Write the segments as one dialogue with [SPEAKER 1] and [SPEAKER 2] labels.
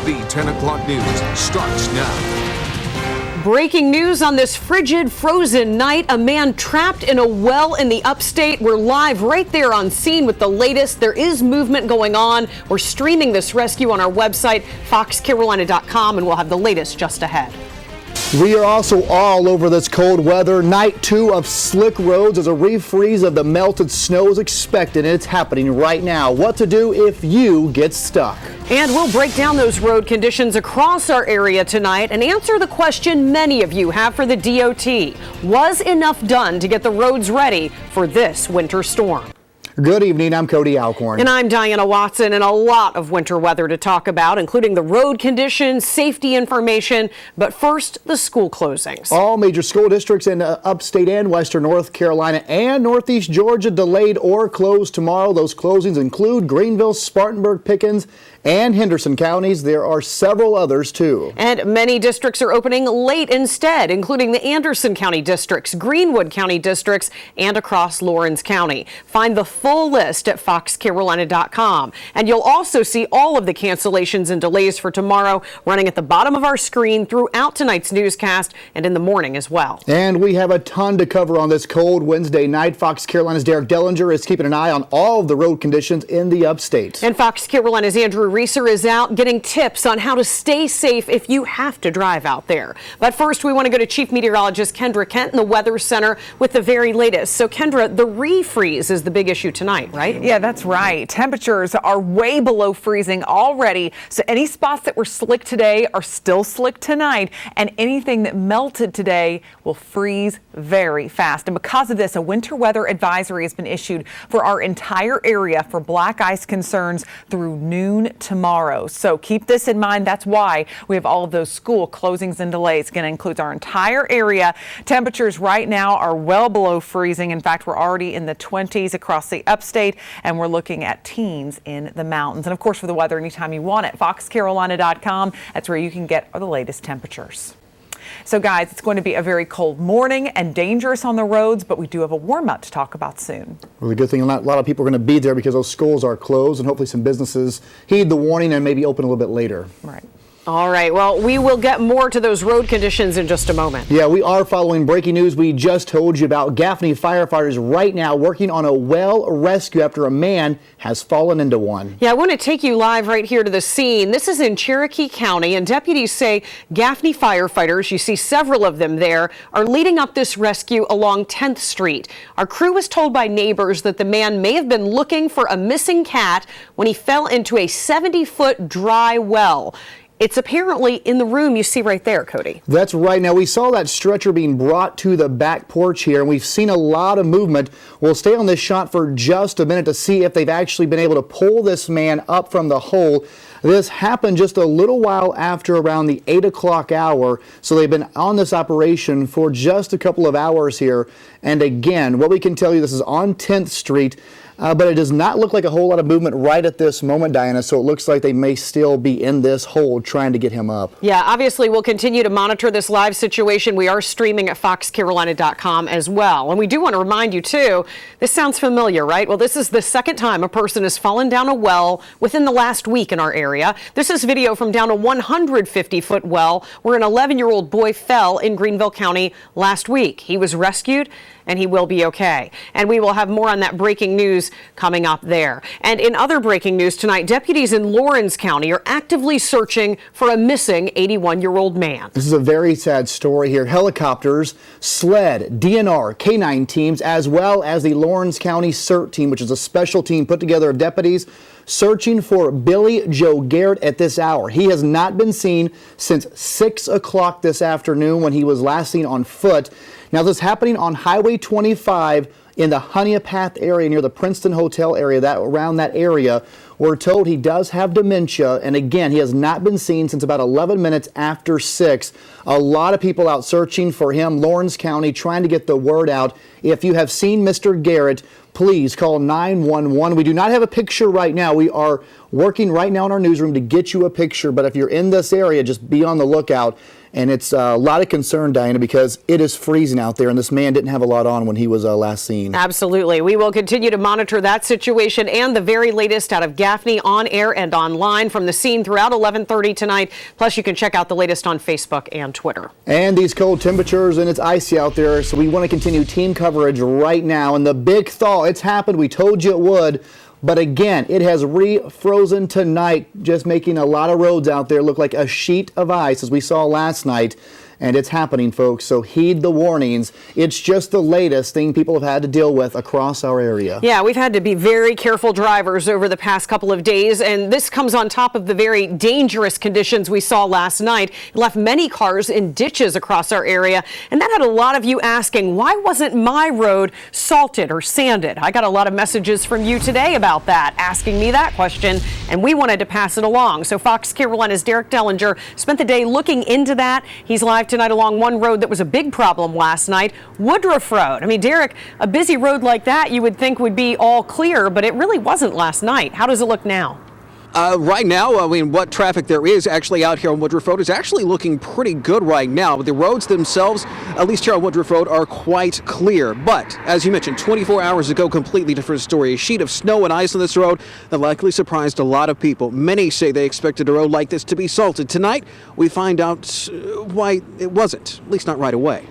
[SPEAKER 1] The 10 o'clock news starts now.
[SPEAKER 2] Breaking news on this frigid, frozen night. A man trapped in a well in the upstate. We're live right there on scene with the latest. There is movement going on. We're streaming this rescue on our website, foxcarolina.com, and we'll have the latest just ahead.
[SPEAKER 3] We are also all over this cold weather. Night 2 of slick roads as a refreeze of the melted snow is expected, and it's happening right now. What to do if you get stuck.
[SPEAKER 2] And we'll break down those road conditions across our area tonight and answer the question many of you have for the DOT. Was enough done to get the roads ready for this winter storm?
[SPEAKER 3] Good evening, I'm Cody Alcorn.
[SPEAKER 2] And I'm Diana Watson, and a lot of winter weather to talk about, including the road conditions, safety information, but first, the school closings.
[SPEAKER 3] All major school districts in upstate and western North Carolina and northeast Georgia delayed or closed tomorrow. Those closings include Greenville, Spartanburg, Pickens, and Henderson counties. There are several others, too.
[SPEAKER 2] And many districts are opening late instead, including the Anderson County districts, Greenwood County districts, and across Lawrence County. Find the full list at foxcarolina.com. And you'll also see all of the cancellations and delays for tomorrow running at the bottom of our screen throughout tonight's newscast and in the morning as well.
[SPEAKER 3] And we have a ton to cover on this cold Wednesday night. Fox Carolina's Derek Dellinger is keeping an eye on all of the road conditions in the upstate.
[SPEAKER 2] And Fox Carolina's Andrew Reeser is out getting tips on how to stay safe if you have to drive out there. But first, we want to go to Chief Meteorologist Kendra Kent in the Weather Center with the very latest. So, Kendra, the refreeze is the big issue tonight, right?
[SPEAKER 4] Yeah, that's right. Temperatures are way below freezing already. So any spots that were slick today are still slick tonight. And anything that melted today will freeze very fast. And because of this, a winter weather advisory has been issued for our entire area for black ice concerns through noon tomorrow. So keep this in mind. That's why we have all of those school closings and delays. Again, it includes our entire area. Temperatures right now are well below freezing. In fact, we're already in the 20s across the upstate, and we're looking at teens in the mountains. And of course, for the weather anytime you want it, foxcarolina.com. That's where you can get the latest temperatures. So guys, it's going to be a very cold morning and dangerous on the roads, but we do have a warm up to talk about soon.
[SPEAKER 3] Well, the good thing, a lot of people are going to be there because those schools are closed, and hopefully some businesses heed the warning and maybe open a little bit later.
[SPEAKER 4] Right.
[SPEAKER 2] All right. Well, we will get more to those road conditions in just a moment.
[SPEAKER 3] Yeah, we are following breaking news we just told you about. Gaffney firefighters right now working on a well rescue after a man has fallen into one.
[SPEAKER 2] Yeah, I want to take you live right here to the scene. This is in Cherokee County, and deputies say Gaffney firefighters, you see several of them there, are leading up this rescue along 10th Street. Our crew was told by neighbors that the man may have been looking for a missing cat when he fell into a 70-foot dry well. It's apparently in the room you see right there, Cody.
[SPEAKER 3] That's right. Now, we saw that stretcher being brought to the back porch here, and we've seen a lot of movement. We'll stay on this shot for just a minute to see if they've actually been able to pull this man up from the hole. This happened just a little while after around the 8 o'clock hour, so they've been on this operation for just a couple of hours here. And again, what we can tell you, this is on 10th Street. But it does not look like a whole lot of movement right at this moment, Diana, so it looks like they may still be in this hole trying to get him up.
[SPEAKER 2] Yeah, obviously we'll continue to monitor this live situation. We are streaming at foxcarolina.com as well. And we do want to remind you, too, this sounds familiar, right? Well, this is the second time a person has fallen down a well within the last week in our area. This is video from down a 150-foot well where an 11-year-old boy fell in Greenville County last week. He was rescued, and he will be okay. And we will have more on that breaking news coming up there. And in other breaking news tonight, deputies in Lawrence County are actively searching for a missing 81-year-old man.
[SPEAKER 3] This is a very sad story here. Helicopters, SLED, DNR, K-9 teams, as well as the Lawrence County CERT team, which is a special team put together of deputies searching for Billy Joe Garrett at this hour. He has not been seen since 6 o'clock this afternoon when he was last seen on foot. Now, this is happening on Highway 25 in the Honeypath area near the Princeton Hotel area, around that area. We're told he does have dementia, and again, he has not been seen since about 11 minutes after 6. A lot of people out searching for him, Lawrence County, trying to get the word out. If you have seen Mr. Garrett, please call 911. We do not have a picture right now. We are working right now in our newsroom to get you a picture, but if you're in this area, just be on the lookout. And it's a lot of concern, Diana, because it is freezing out there, and this man didn't have a lot on when he was last seen.
[SPEAKER 2] Absolutely. We will continue to monitor that situation and the very latest out of Gaffney on air and online from the scene throughout 11:30 tonight. Plus, you can check out the latest on Facebook and Twitter.
[SPEAKER 3] And these cold temperatures, and it's icy out there, so we want to continue team coverage right now. And the big thaw, it's happened. We told you it would. But again, it has refrozen tonight, just making a lot of roads out there look like a sheet of ice, as we saw last night. And it's happening, folks, so heed the warnings. It's just the latest thing people have had to deal with across our area.
[SPEAKER 2] Yeah, we've had to be very careful drivers over the past couple of days, and this comes on top of the very dangerous conditions we saw last night. It left many cars in ditches across our area, and that had a lot of you asking, why wasn't my road salted or sanded? I got a lot of messages from you today about that, asking me that question, and we wanted to pass it along. So Fox Carolina's Derek Dellinger spent the day looking into that. He's live tonight along one road that was a big problem last night, Woodruff Road. I mean, Derek, a busy road like that you would think would be all clear, but it really wasn't last night. How does it look now?
[SPEAKER 5] Right now, I mean, what traffic there is actually out here on Woodruff Road is actually looking pretty good right now. The roads themselves, at least here on Woodruff Road, are quite clear. But, as you mentioned, 24 hours ago, completely different story. A sheet of snow and ice on this road that likely surprised a lot of people. Many say they expected a road like this to be salted. Tonight, we find out why it wasn't, at least not right away.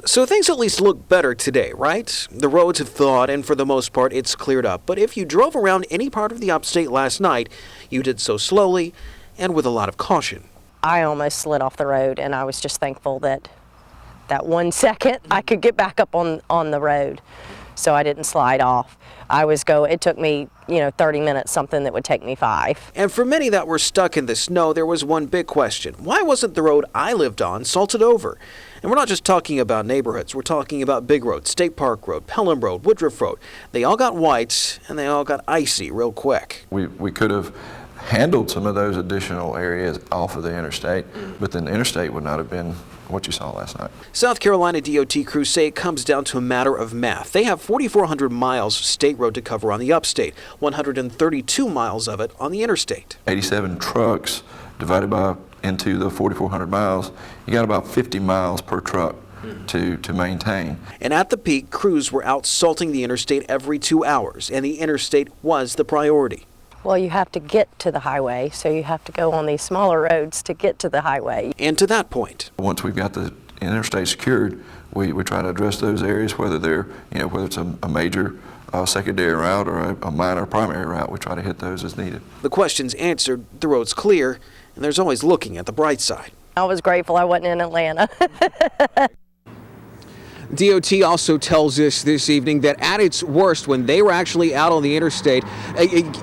[SPEAKER 5] So things at least look better today, right? The roads have thawed, and for the most part, it's cleared up. But if you drove around any part of the upstate last night, you did so slowly and with a lot of caution.
[SPEAKER 6] I almost slid off the road, and I was just thankful that 1 second I could get back up on the road, so I didn't slide off. It took me, 30 minutes, something that would take me 5.
[SPEAKER 5] And for many that were stuck in the snow, there was one big question. Why wasn't the road I lived on salted over? And we're not just talking about neighborhoods. We're talking about big roads, State Park Road, Pelham Road, Woodruff Road. They all got white, and they all got icy real quick.
[SPEAKER 7] We could have handled some of those additional areas off of the interstate, but then the interstate would not have been what you saw last night.
[SPEAKER 5] South Carolina DOT crews say it comes down to a matter of math. They have 4,400 miles of state road to cover on the upstate, 132 miles of it on the interstate.
[SPEAKER 7] 87 trucks divided into the 4,400 miles, you got about 50 miles per truck to maintain.
[SPEAKER 5] And at the peak, crews were out salting the interstate every 2 hours, and the interstate was the priority.
[SPEAKER 6] Well, you have to get to the highway, so you have to go on these smaller roads to get to the highway.
[SPEAKER 5] And to that point,
[SPEAKER 7] once we've got the interstate secured, we try to address those areas, whether they're, whether it's a major secondary route or a minor primary route. We try to hit those as needed.
[SPEAKER 5] The question's answered, the road's clear, and there's always looking at the bright side.
[SPEAKER 6] I was grateful I wasn't in Atlanta.
[SPEAKER 5] DOT also tells us this evening that at its worst, when they were actually out on the interstate,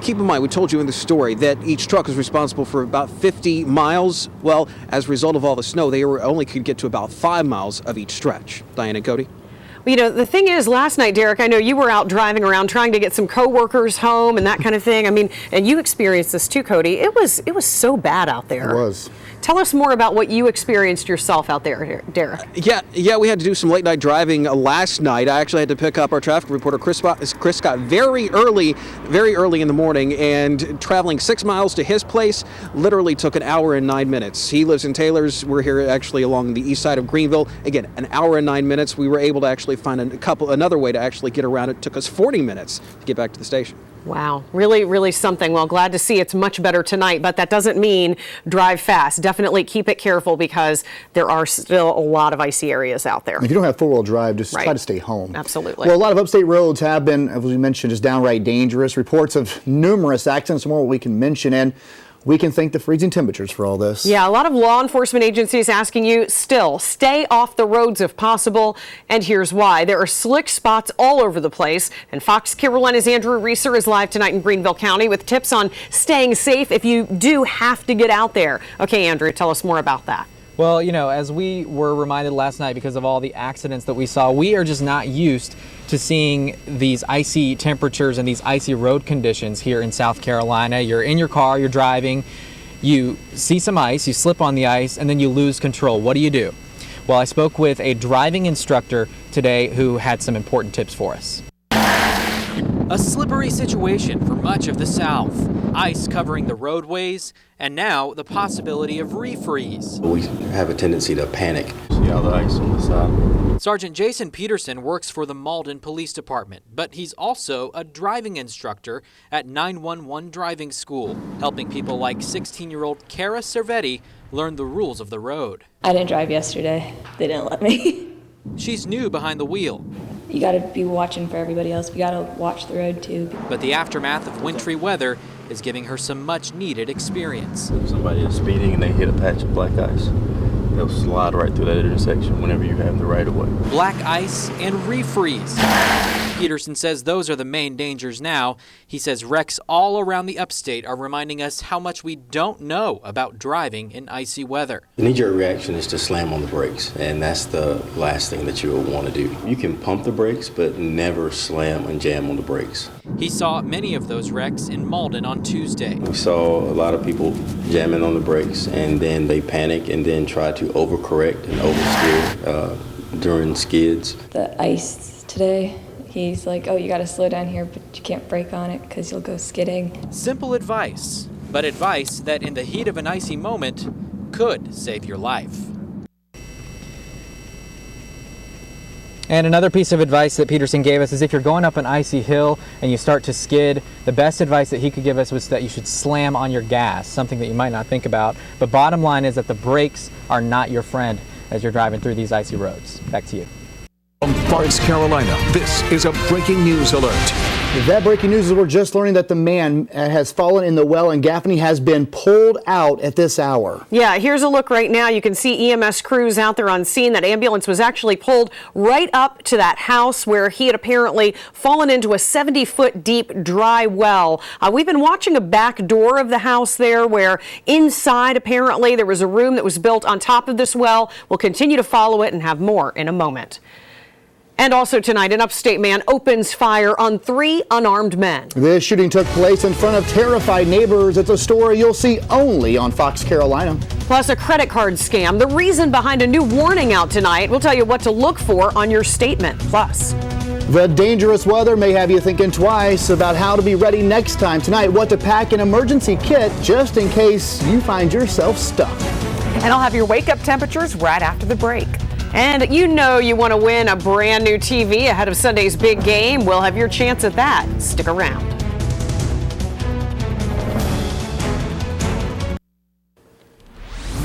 [SPEAKER 5] keep in mind, we told you in the story that each truck was responsible for about 50 miles. Well, as a result of all the snow, they only could get to about 5 miles of each stretch. Diana, Cody?
[SPEAKER 2] The thing is, last night, Derek, I know you were out driving around trying to get some coworkers home and that kind of thing. I mean, and you experienced this too, Cody. It was so bad out there.
[SPEAKER 3] It was.
[SPEAKER 2] Tell us more about what you experienced yourself out there, Derek.
[SPEAKER 5] Yeah, we had to do some late night driving last night. I actually had to pick up our traffic reporter, Chris Scott, very early in the morning, and traveling 6 miles to his place literally took 1 hour and 9 minutes. He lives in Taylor's. We're here actually along the east side of Greenville. Again, 1 hour and 9 minutes. We were able to actually find another way to actually get around it. It took us 40 minutes to get back to the station.
[SPEAKER 2] Wow, really, really something. Well, glad to see it's much better tonight, but that doesn't mean drive fast. Definitely keep it careful because there are still a lot of icy areas out there.
[SPEAKER 3] If you don't have four-wheel drive, just try to stay home.
[SPEAKER 2] Absolutely.
[SPEAKER 3] Well, a lot of upstate roads have been, as we mentioned, just downright dangerous. Reports of numerous accidents, more we can mention, and we can thank the freezing temperatures for all this. Yeah,
[SPEAKER 2] a lot of law enforcement agencies asking you still stay off the roads if possible. And here's why. There are slick spots all over the place. And Fox Carolina's Andrew Reeser is live tonight in Greenville County with tips on staying safe if you do have to get out there. Okay, Andrew, tell us more about that.
[SPEAKER 8] Well, as we were reminded last night because of all the accidents that we saw, we are just not used to seeing these icy temperatures and these icy road conditions here in South Carolina. You're in your car, you're driving, you see some ice, you slip on the ice, and then you lose control. What do you do? Well, I spoke with a driving instructor today who had some important tips for us. A slippery situation for much of the South. Ice covering the roadways, and now the possibility of refreeze.
[SPEAKER 9] We have a tendency to panic. See all the ice on the side.
[SPEAKER 8] Sergeant Jason Peterson works for the Malden Police Department, but he's also a driving instructor at 911 driving school, helping people like 16-year-old Kara Cervetti learn the rules of the road.
[SPEAKER 10] I didn't drive yesterday. They didn't let me.
[SPEAKER 8] She's new behind the wheel.
[SPEAKER 10] You gotta be watching for everybody else. You gotta watch the road too.
[SPEAKER 8] But the aftermath of wintry weather is giving her some much-needed experience.
[SPEAKER 9] If somebody is speeding and they hit a patch of black ice, they'll slide right through that intersection whenever you have the right of way.
[SPEAKER 8] Black ice and refreeze. Peterson says those are the main dangers now. He says wrecks all around the upstate are reminding us how much we don't know about driving in icy weather.
[SPEAKER 9] The knee-jerk reaction is to slam on the brakes, and that's the last thing that you will want to do. You can pump the brakes, but never slam and jam on the brakes.
[SPEAKER 8] He saw many of those wrecks in Malden on Tuesday.
[SPEAKER 9] We saw a lot of people jamming on the brakes, and then they panic and then try to overcorrect and oversteer during skids.
[SPEAKER 10] The ice today, he's like, oh, you gotta slow down here, but you can't brake on it because you'll go skidding.
[SPEAKER 8] Simple advice, but advice that in the heat of an icy moment could save your life.
[SPEAKER 11] And another piece of advice that Peterson gave us is if you're going up an icy hill and you start to skid, the best advice that he could give us was that you should slam on your gas, something that you might not think about. But bottom line is that the brakes are not your friend as you're driving through these icy roads. Back to you.
[SPEAKER 1] From Fox, Carolina, this is a breaking news alert.
[SPEAKER 3] That breaking news is we're just learning that the man has fallen in the well in Gaffney has been pulled out at this hour.
[SPEAKER 2] Yeah, here's a look right now. You can see EMS crews out there on scene. That ambulance was actually pulled right up to that house where he had apparently fallen into a 70-foot deep dry well. We've been watching a back door of the house there where inside apparently there was a room that was built on top of this well. We'll continue to follow it and have more in a moment. And also tonight, an upstate man opens fire on 3 unarmed men.
[SPEAKER 3] This shooting took place in front of terrified neighbors. It's a story you'll see only on Fox Carolina.
[SPEAKER 2] Plus a credit card scam. The reason behind a new warning out tonight. We'll tell you what to look for on your statement. Plus,
[SPEAKER 3] the dangerous weather may have you thinking twice about how to be ready next time. Tonight, what to pack an emergency kit just in case you find yourself stuck.
[SPEAKER 4] And I'll have your wake-up temperatures right after the break.
[SPEAKER 2] and you know you want to win a brand new TV ahead of Sunday's big game. We'll have your chance at that. Stick around.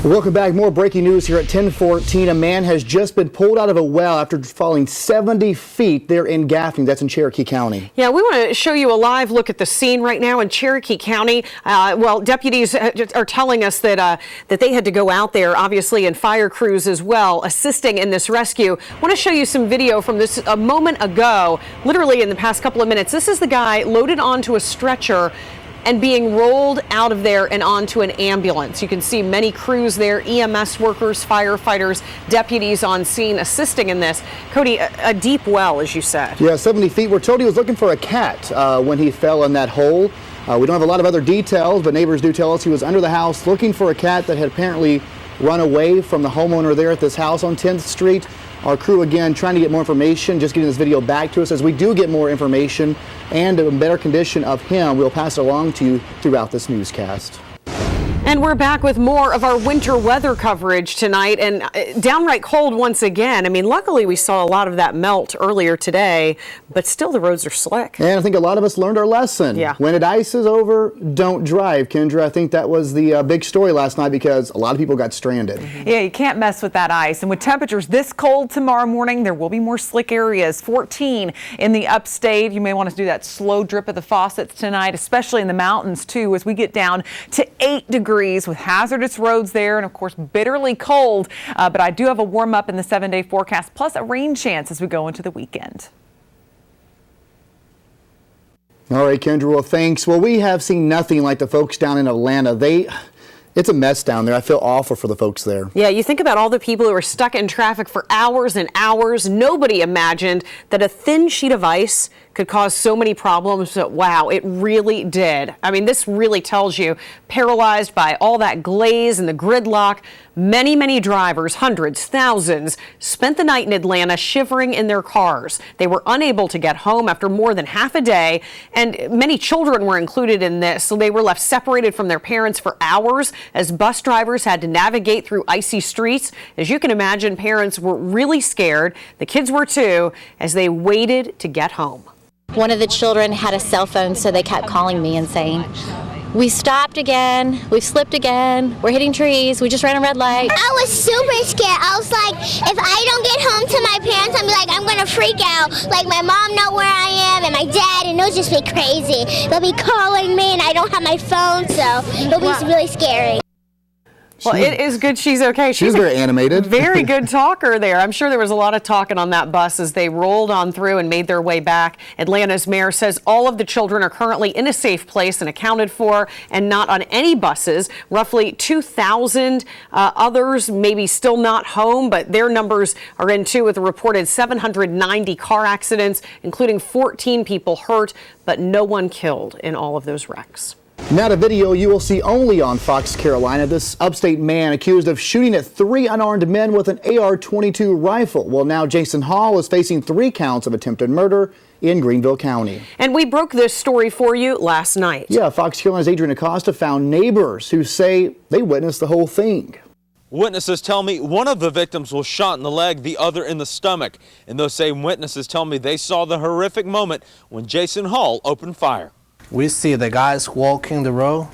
[SPEAKER 3] Welcome back. More breaking news here at 10:14. A man has just been pulled out of a well after falling 70 feet there in Gaffney. That's in Cherokee County.
[SPEAKER 2] Yeah, we want to show you a live look at the scene right now in Cherokee County. Well, deputies are telling us that they had to go out there, obviously, and fire crews as well, assisting in this rescue. I want to show you some video from this a moment ago, literally in the past couple of minutes. This is the guy loaded onto a stretcher and being rolled out of there and onto an ambulance. You can see many crews there, EMS workers, firefighters, deputies on scene assisting in this. Cody, a deep well, as you said.
[SPEAKER 3] Yeah, 70 feet. We're told he was looking for a cat when he fell in that hole. We don't have a lot of other details, but neighbors do tell us he was under the house looking for a cat that had apparently run away from the homeowner there at this house on 10th Street. Our crew, again, trying to get more information, just getting this video back to us. As we do get more information and a better condition of him, we'll pass it along to you throughout this newscast.
[SPEAKER 2] And we're back with more of our winter weather coverage tonight, and downright cold once again. I mean, luckily we saw a lot of that melt earlier today, but still the roads are slick.
[SPEAKER 3] And I think a lot of us learned our lesson.
[SPEAKER 2] Yeah.
[SPEAKER 3] When it ices over, don't drive. Kendra, I think that was the big story last night because a lot of people got stranded.
[SPEAKER 4] Mm-hmm. Yeah, you can't mess with that ice. And with temperatures this cold tomorrow morning, there will be more slick areas. 14 in the upstate. You may want to do that slow drip of the faucets tonight, especially in the mountains too, as we get down to 8 degrees with hazardous roads there, and of course bitterly cold, but I do have a warm up in the 7-day forecast, plus a rain chance as we go into the weekend. All
[SPEAKER 3] right, Kendra, well, thanks. Well, we have seen nothing like the folks down in Atlanta. They It's a mess down there. I feel awful for the folks there.
[SPEAKER 2] Yeah, you think about all the people who were stuck in traffic for hours and hours. Nobody imagined that a thin sheet of ice could cause so many problems, but wow, it really did. I mean, this really tells you, paralyzed by all that glaze and the gridlock, many drivers, hundreds, thousands, spent the night in Atlanta shivering in their cars. They were unable to get home after more than half a day, and many children were included in this, so they were left separated from their parents for hours as bus drivers had to navigate through icy streets. As you can imagine, parents were really scared. The kids were too, as they waited to get home.
[SPEAKER 12] One of the children had a cell phone, so they kept calling me and saying, "We stopped again, we've slipped again, we're hitting trees, we just ran a red light."
[SPEAKER 13] I was super scared. I was like, if I don't get home to my parents, I'm gonna freak out. Like, my mom know where I am and my dad, and it'll just be crazy. They'll be calling me and I don't have my phone, so it'll be really scary.
[SPEAKER 2] Well, it is good she's okay.
[SPEAKER 3] She's very animated.
[SPEAKER 2] Very good talker there. I'm sure there was a lot of talking on that bus as they rolled on through and made their way back. Atlanta's mayor says all of the children are currently in a safe place and accounted for and not on any buses. Roughly 2,000 others maybe still not home, but their numbers are in too, with a reported 790 car accidents, including 14 people hurt, but no one killed in all of those wrecks.
[SPEAKER 3] Now the video you will see only on Fox Carolina. This upstate man accused of shooting at 3 unarmed men with an AR-22 rifle. Well, now Jason Hall is facing 3 counts of attempted murder in Greenville County.
[SPEAKER 2] And we broke this story for you last night.
[SPEAKER 3] Yeah, Fox Carolina's Adrian Acosta found neighbors who say they witnessed the whole thing.
[SPEAKER 14] Witnesses tell me one of the victims was shot in the leg, the other in the stomach. And those same witnesses tell me they saw the horrific moment when Jason Hall opened fire.
[SPEAKER 15] We see the guys walking the road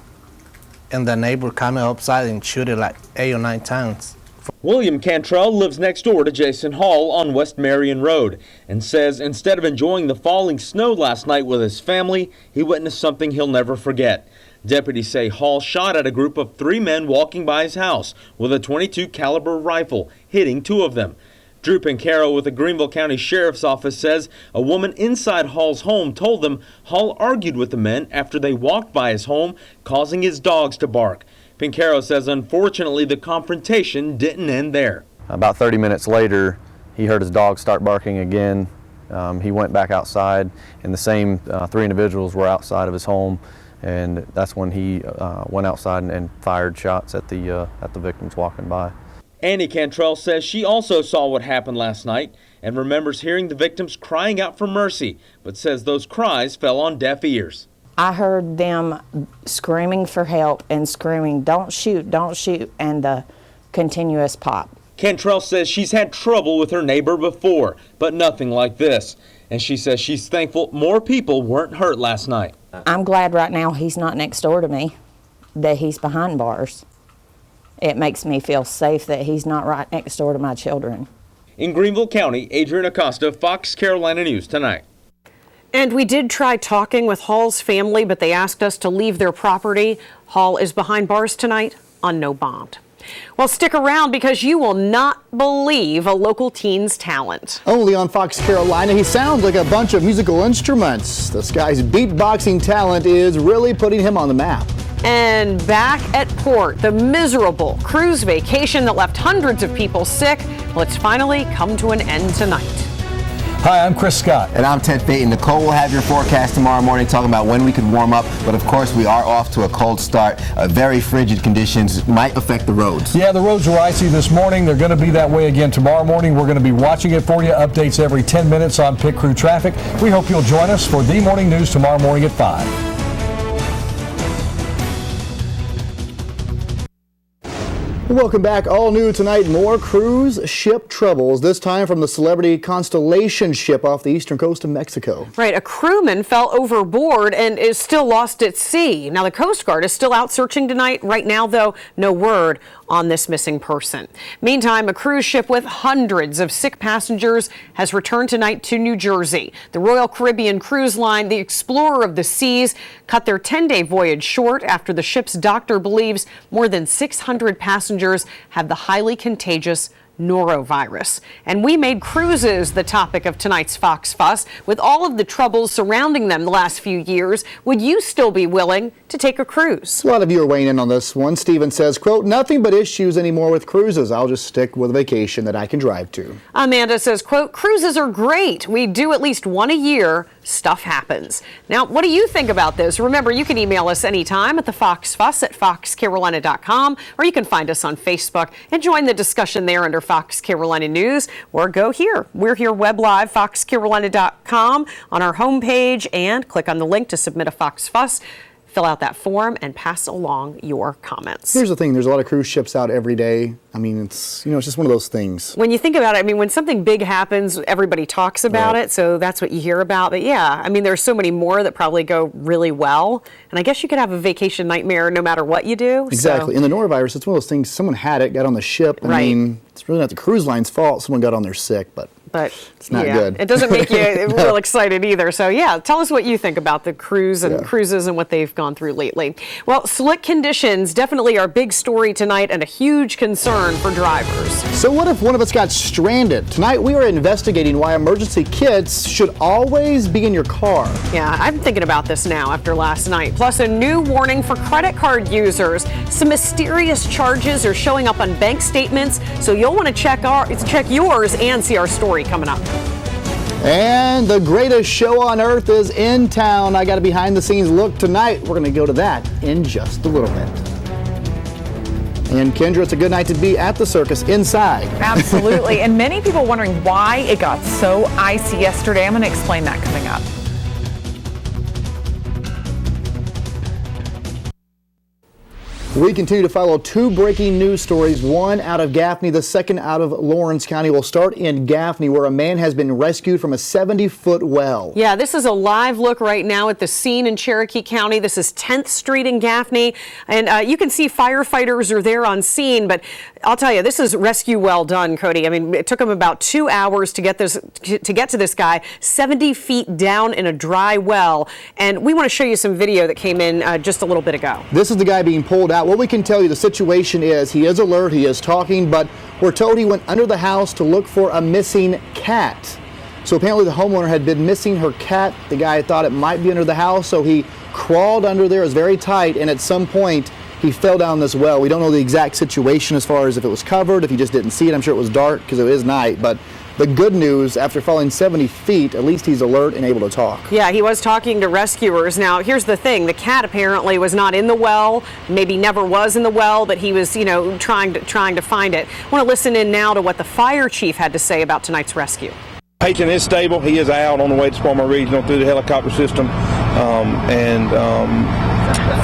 [SPEAKER 15] and the neighbor coming upside and shoot it like 8 or 9 times.
[SPEAKER 14] William Cantrell lives next door to Jason Hall on West Marion Road and says instead of enjoying the falling snow last night with his family, he witnessed something he'll never forget. Deputies say Hall shot at a group of 3 men walking by his house with a .22 caliber rifle, hitting 2 of them. Drew Pincaro with the Greenville County Sheriff's Office says a woman inside Hall's home told them Hall argued with the men after they walked by his home, causing his dogs to bark. Pincaro says unfortunately the confrontation didn't end there.
[SPEAKER 16] About 30 minutes later, he heard his dog start barking again. He went back outside, and the same 3 individuals were outside of his home, and that's when he went outside and fired shots at the victims walking by.
[SPEAKER 14] Annie Cantrell says she also saw what happened last night and remembers hearing the victims crying out for mercy, but says those cries fell on deaf ears.
[SPEAKER 17] I heard them screaming for help and screaming, don't shoot, and the continuous pop.
[SPEAKER 14] Cantrell says she's had trouble with her neighbor before, but nothing like this. And she says she's thankful more people weren't hurt last night.
[SPEAKER 17] I'm glad right now he's not next door to me, that he's behind bars. It makes me feel safe that he's not right next door to my children.
[SPEAKER 14] In Greenville County, Adrian Acosta, Fox Carolina News Tonight.
[SPEAKER 2] And we did try talking with Hall's family, but they asked us to leave their property. Hall is behind bars tonight on no bond. Well, stick around because you will not believe a local teen's talent.
[SPEAKER 3] Only on Fox Carolina, he sounds like a bunch of musical instruments. This guy's beatboxing talent is really putting him on the map.
[SPEAKER 2] And back at port, the miserable cruise vacation that left hundreds of people sick, well, it's finally come to an end tonight.
[SPEAKER 18] Hi, I'm Chris Scott.
[SPEAKER 19] And I'm Ted Payton. Nicole will have your forecast tomorrow morning talking about when we could warm up. But of course, we are off to a cold start. Very frigid conditions might affect the roads.
[SPEAKER 18] Yeah, the roads were icy this morning. They're going to be that way again tomorrow morning. We're going to be watching it for you. Updates every 10 minutes on Pit Crew Traffic. We hope you'll join us for the morning news tomorrow morning at 5.
[SPEAKER 3] Welcome back. All new tonight, more cruise ship troubles, this time from the Celebrity Constellation ship off the eastern coast of Mexico.
[SPEAKER 2] Right, a crewman fell overboard and is still lost at sea. Now, the Coast Guard is still out searching tonight. Right now, though, no word on this missing person. Meantime, a cruise ship with hundreds of sick passengers has returned tonight to New Jersey. The Royal Caribbean Cruise Line, the Explorer of the Seas, cut their 10-day voyage short after the ship's doctor believes more than 600 passengers have the highly contagious norovirus. And we made cruises the topic of tonight's Fox Fuss. With all of the troubles surrounding them the last few years, would you still be willing to take a cruise?
[SPEAKER 3] A lot of you are weighing in on this one. Steven says, quote, nothing but issues anymore with cruises. I'll just stick with a vacation that I can drive to.
[SPEAKER 2] Amanda says, quote, cruises are great. We do at least one a year. Stuff happens. Now, what do you think about this? Remember, you can email us anytime at the Fox Fuss at foxcarolina.com, or you can find us on Facebook and join the discussion there under Fox Carolina News, or go here. We're here web live, foxcarolina.com, on our homepage, and click on the link to submit a Fox Fuss. Fill out that form and pass along your comments.
[SPEAKER 3] Here's the thing, there's a lot of cruise ships out every day. I mean, it's just one of those things.
[SPEAKER 2] When you think about it, I mean, when something big happens, everybody talks about it, so that's what you hear about. But yeah, I mean, there's so many more that probably go really well. And I guess you could have a vacation nightmare no matter what you do.
[SPEAKER 3] Exactly.
[SPEAKER 2] So.
[SPEAKER 3] And the norovirus, it's one of those things, someone had it, got on the ship. I mean, it's really not the cruise line's fault someone got on there sick, but it's not good.
[SPEAKER 2] It doesn't make you real excited either. So yeah, tell us what you think about the cruise and cruises and what they've gone through lately. Well, slick conditions definitely our big story tonight and a huge concern for drivers.
[SPEAKER 3] So what if one of us got stranded? Tonight we are investigating why emergency kits should always be in your car.
[SPEAKER 2] Yeah, I'm thinking about this now after last night. Plus a new warning for credit card users. Some mysterious charges are showing up on bank statements, so you'll want to check yours and see our story coming up.
[SPEAKER 3] And the greatest show on earth is in town. I got a behind the scenes look tonight. We're going to go to that in just a little bit. And Kendra, it's a good night to be at the Circus inside.
[SPEAKER 4] Absolutely. And many people wondering why it got so icy yesterday. I'm going to explain that coming up.
[SPEAKER 3] We continue to follow two breaking news stories, one out of Gaffney, the second out of Lawrence County. We'll start in Gaffney, where a man has been rescued from a 70-foot well.
[SPEAKER 2] Yeah, this is a live look right now at the scene in Cherokee County. This is 10th Street in Gaffney, and you can see firefighters are there on scene, but I'll tell you, this is rescue well done, Cody. I mean, it took them about 2 hours to get to this guy 70 feet down in a dry well, and we want to show you some video that came in just a little bit ago.
[SPEAKER 3] This is the guy being pulled out. What we can tell you, the situation is he is alert, he is talking, but we're told he went under the house to look for a missing cat. So apparently the homeowner had been missing her cat. The guy thought it might be under the house, so he crawled under there. It was very tight, and at some point he fell down this well. We don't know the exact situation as far as if it was covered, if he just didn't see it. I'm sure it was dark because it is night, but the good news, after falling 70 feet, at least he's alert and able to talk.
[SPEAKER 2] Yeah, he was talking to rescuers. Now, here's the thing. The cat apparently was not in the well, maybe never was in the well, but he was, trying to find it. I want to listen in now to what the fire chief had to say about tonight's rescue.
[SPEAKER 20] Patient is stable. He is out on the way to Spartanburg Regional through the helicopter system, and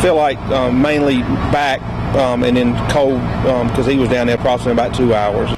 [SPEAKER 20] feel like mainly back and then cold because he was down there approximately about 2 hours.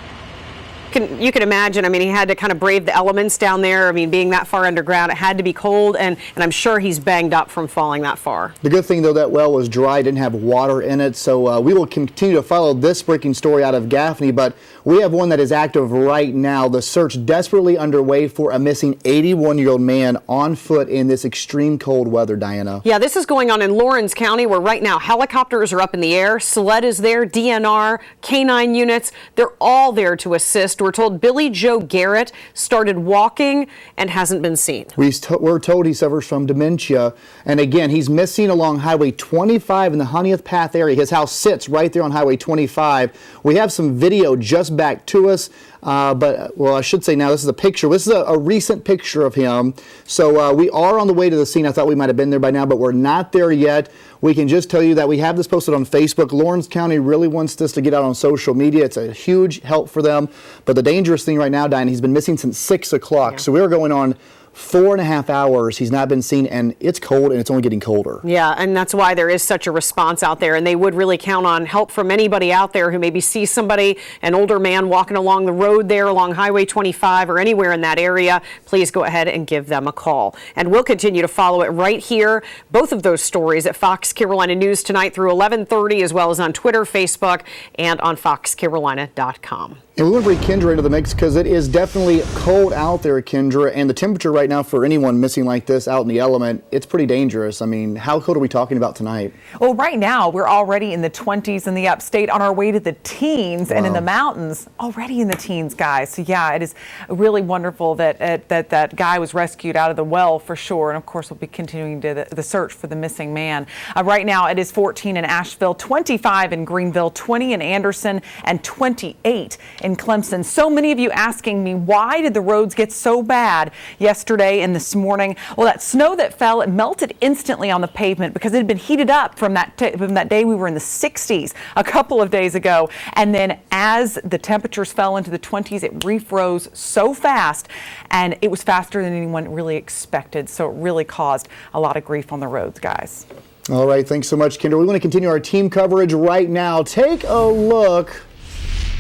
[SPEAKER 2] You can imagine, I mean, he had to kind of brave the elements down there. I mean, being that far underground, it had to be cold, and I'm sure he's banged up from falling that far.
[SPEAKER 3] The good thing, though, that well was dry, didn't have water in it, so we will continue to follow this breaking story out of Gaffney, but we have one that is active right now. The search desperately underway for a missing 81-year-old man on foot in this extreme cold weather, Diana.
[SPEAKER 2] Yeah, this is going on in Lawrence County, where right now helicopters are up in the air, SLED is there, DNR, K-9 units, they're all there to assist. We're told Billy Joe Garrett started walking and hasn't been seen.
[SPEAKER 3] We're told he suffers from dementia. And again, he's missing along Highway 25 in the Honeyeth Path area. His house sits right there on Highway 25. We have some video just back to us. I should say now this is a picture. This is a recent picture of him. So we are on the way to the scene. I thought we might have been there by now, but we're not there yet. We can just tell you that we have this posted on Facebook. Lawrence County really wants this to get out on social media. It's a huge help for them. But the dangerous thing right now, Diane, he's been missing since 6 o'clock. Yeah. So we were going on 4.5 hours. He's not been seen, and it's cold, and it's only getting colder.
[SPEAKER 2] Yeah, and that's why there is such a response out there, and they would really count on help from anybody out there who maybe sees somebody, an older man walking along the road there along Highway 25 or anywhere in that area. Please go ahead and give them a call. And we'll continue to follow it right here, both of those stories at Fox Carolina News tonight through 11:30, as well as on Twitter, Facebook, and on foxcarolina.com.
[SPEAKER 3] And we want to bring Kendra into the mix because it is definitely cold out there, Kendra, and the temperature right now for anyone missing like this out in the element, it's pretty dangerous. I mean, how cold are we talking about tonight?
[SPEAKER 4] Well, right now we're already in the 20s in the upstate, on our way to the teens, and in the mountains already in the teens, guys. So yeah, it is really wonderful that that guy was rescued out of the well for sure. And of course, we'll be continuing to the search for the missing man. Right now it is 14 in Asheville, 25 in Greenville, 20 in Anderson, and 28 in Clemson. So many of you asking me, why did the roads get so bad yesterday and this morning? Well, that snow that fell, it melted instantly on the pavement because it had been heated up from that day. We were in the 60s a couple of days ago. And then as the temperatures fell into the 20s, it refroze so fast, and it was faster than anyone really expected. So it really caused a lot of grief on the roads, guys.
[SPEAKER 3] All right, thanks so much, Kendra. We want to continue our team coverage right now. Take a look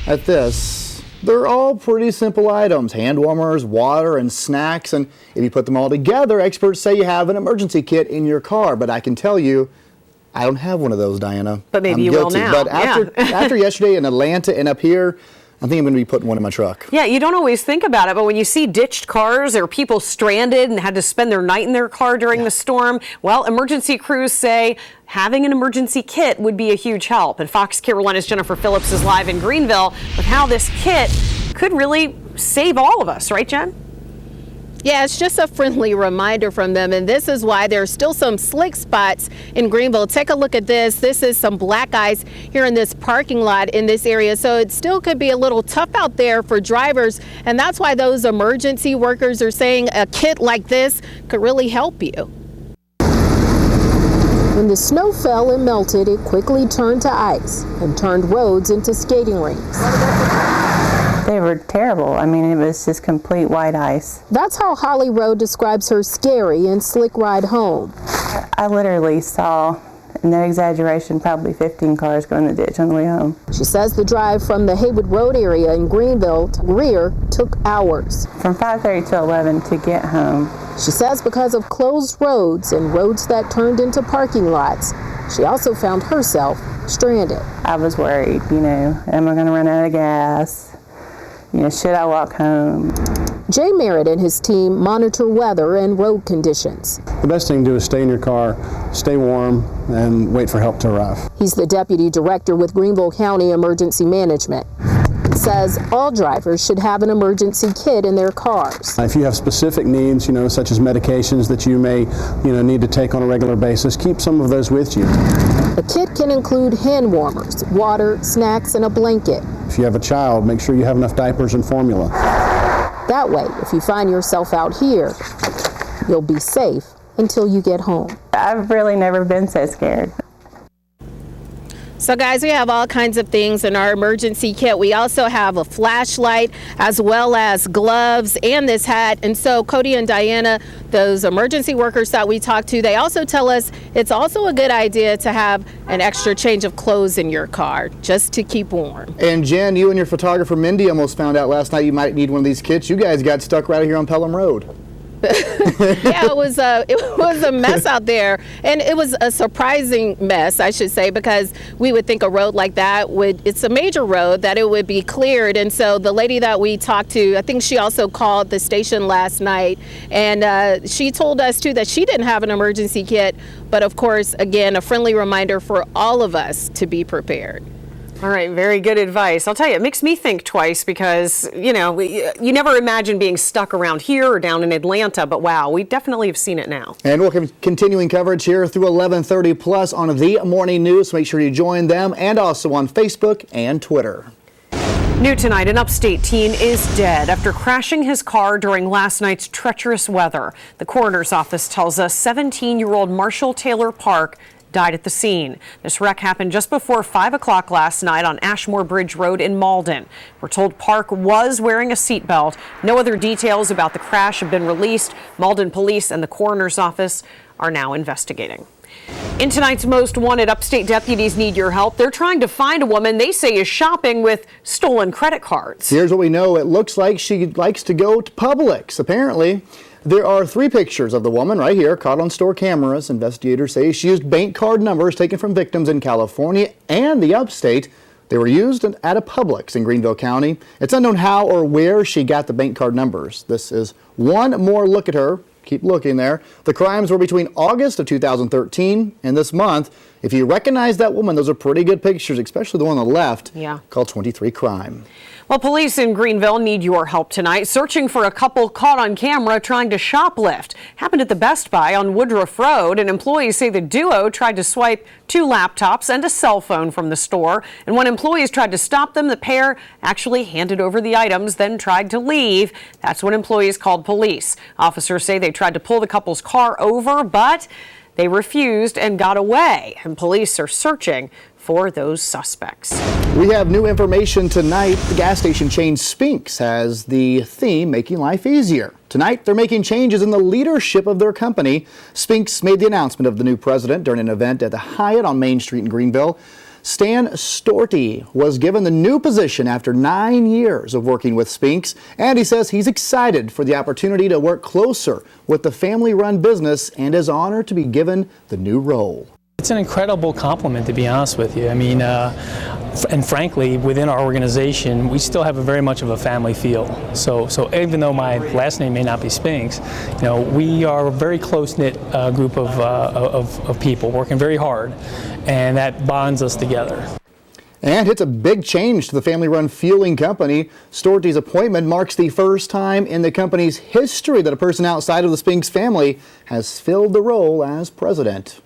[SPEAKER 3] at this. They're all pretty simple items: hand warmers, water, and snacks. And if you put them all together, experts say you have an emergency kit in your car. But I can tell you, I don't have one of those, Diana.
[SPEAKER 2] But maybe
[SPEAKER 3] I'm
[SPEAKER 2] you
[SPEAKER 3] guilty.
[SPEAKER 2] will now.
[SPEAKER 3] But after yesterday in Atlanta and up here, I think I'm going to be putting one in my truck.
[SPEAKER 2] Yeah, you don't always think about it, but when you see ditched cars or people stranded and had to spend their night in their car during the storm, well, emergency crews say having an emergency kit would be a huge help. And Fox Carolina's Jennifer Phillips is live in Greenville with how this kit could really save all of us, right, Jen?
[SPEAKER 21] Yeah, it's just a friendly reminder from them, and this is why there's still some slick spots in Greenville. Take a look at this. This is some black ice here in this parking lot in this area, so it still could be a little tough out there for drivers, and that's why those emergency workers are saying a kit like this could really help you.
[SPEAKER 22] When the snow fell and melted, it quickly turned to ice and turned roads into skating rinks.
[SPEAKER 23] They were terrible. I mean, it was just complete white ice.
[SPEAKER 22] That's how Holly Road describes her scary and slick ride home.
[SPEAKER 23] I literally saw, no exaggeration, probably 15 cars go in the ditch on the way home.
[SPEAKER 22] She says the drive from the Haywood Road area in Greenville to Greer took hours.
[SPEAKER 23] From 5:30 to 11 to get home.
[SPEAKER 22] She says because of closed roads and roads that turned into parking lots, she also found herself stranded.
[SPEAKER 23] I was worried, am I going to run out of gas? Should I walk home?
[SPEAKER 22] Jay Merritt and his team monitor weather and road conditions.
[SPEAKER 24] The best thing to do is stay in your car, stay warm, and wait for help to arrive.
[SPEAKER 22] He's the deputy director with Greenville County Emergency Management. He says all drivers should have an emergency kit in their cars.
[SPEAKER 24] If you have specific needs, such as medications that you may, need to take on a regular basis, keep some of those with you.
[SPEAKER 22] The kit can include hand warmers, water, snacks, and a blanket.
[SPEAKER 24] If you have a child, make sure you have enough diapers and formula.
[SPEAKER 22] That way, if you find yourself out here, you'll be safe until you get home.
[SPEAKER 23] I've really never been so scared.
[SPEAKER 21] So guys, we have all kinds of things in our emergency kit. We also have a flashlight as well as gloves and this hat. And so Cody and Diana, those emergency workers that we talked to, they also tell us it's also a good idea to have an extra change of clothes in your car just to keep warm.
[SPEAKER 3] And Jen, you and your photographer Mindy almost found out last night you might need one of these kits. You guys got stuck right here on Pelham Road.
[SPEAKER 21] Yeah, it was a mess out there, and it was a surprising mess, I should say, because we would think a road like that it's a major road, that it would be cleared. And so the lady that we talked to, I think she also called the station last night, and she told us too that she didn't have an emergency kit, but of course, again, a friendly reminder for all of us to be prepared.
[SPEAKER 2] All right, very good advice. I'll tell you, it makes me think twice because, you never imagine being stuck around here or down in Atlanta, but wow, we definitely have seen it now.
[SPEAKER 3] And we'll have continuing coverage here through 11:30 plus on the Morning News. Make sure you join them and also on Facebook and Twitter.
[SPEAKER 2] New tonight, an upstate teen is dead after crashing his car during last night's treacherous weather. The coroner's office tells us 17-year-old Marshall Taylor Park died at the scene. This wreck happened just before 5 o'clock last night on Ashmore Bridge Road in Malden. We're told Park was wearing a seatbelt. No other details about the crash have been released. Malden police and the coroner's office are now investigating. In tonight's Most Wanted, upstate deputies need your help. They're trying to find a woman they say is shopping with stolen credit cards.
[SPEAKER 3] Here's what we know. It looks like she likes to go to Publix, apparently. There are 3 pictures of the woman right here caught on store cameras. Investigators say she used bank card numbers taken from victims in California and the upstate They were used at a Publix in Greenville County. It's unknown how or where she got the bank card numbers. This is one more look at her. Keep looking there. The crimes were between August of 2013 and this month. If you recognize that woman, those are pretty good pictures, especially the one on the left.
[SPEAKER 2] Yeah.
[SPEAKER 3] Called 23 Crime.
[SPEAKER 2] Well, police in Greenville need your help tonight, searching for a couple caught on camera trying to shoplift. Happened at the Best Buy on Woodruff Road, and employees say the duo tried to swipe 2 laptops and a cell phone from the store. And when employees tried to stop them, the pair actually handed over the items, then tried to leave. That's when employees called police. Officers say they tried to pull the couple's car over, but they refused and got away. And police are searching for those suspects.
[SPEAKER 3] We have new information tonight. The gas station chain Spinks has the theme making life easier. Tonight, they're making changes in the leadership of their company. Spinks made the announcement of the new president during an event at the Hyatt on Main Street in Greenville. Stan Storty was given the new position after 9 years of working with Spinks, and he says he's excited for the opportunity to work closer with the family-run business and is honored to be given the new role.
[SPEAKER 5] It's an incredible compliment, to be honest with you. I mean, and frankly, within our organization, we still have very much of a family feel. So even though my last name may not be Spinks, you know, we are a very close-knit group of people working very hard, and that bonds us together.
[SPEAKER 3] And it's a big change to the family-run fueling company. Storty's appointment marks the first time in the company's history that a person outside of the Spinks family has filled the role as president.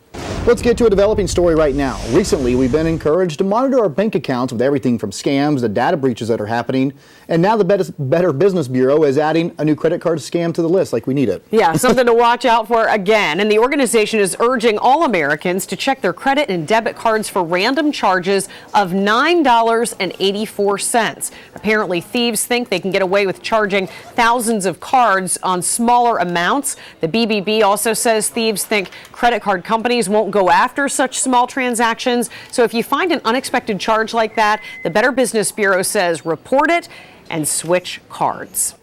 [SPEAKER 3] Let's get to a developing story right now. Recently, we've been encouraged to monitor our bank accounts with everything from scams to data breaches that are happening. And now the Better Business Bureau is adding a new credit card scam to the list like we need it.
[SPEAKER 2] Yeah, something to watch out for again. And the organization is urging all Americans to check their credit and debit cards for random charges of $9.84. Apparently, thieves think they can get away with charging thousands of cards on smaller amounts. The BBB also says thieves think credit card companies won't go after such small transactions. So if you find an unexpected charge like that, the Better Business Bureau says report it and switch cards.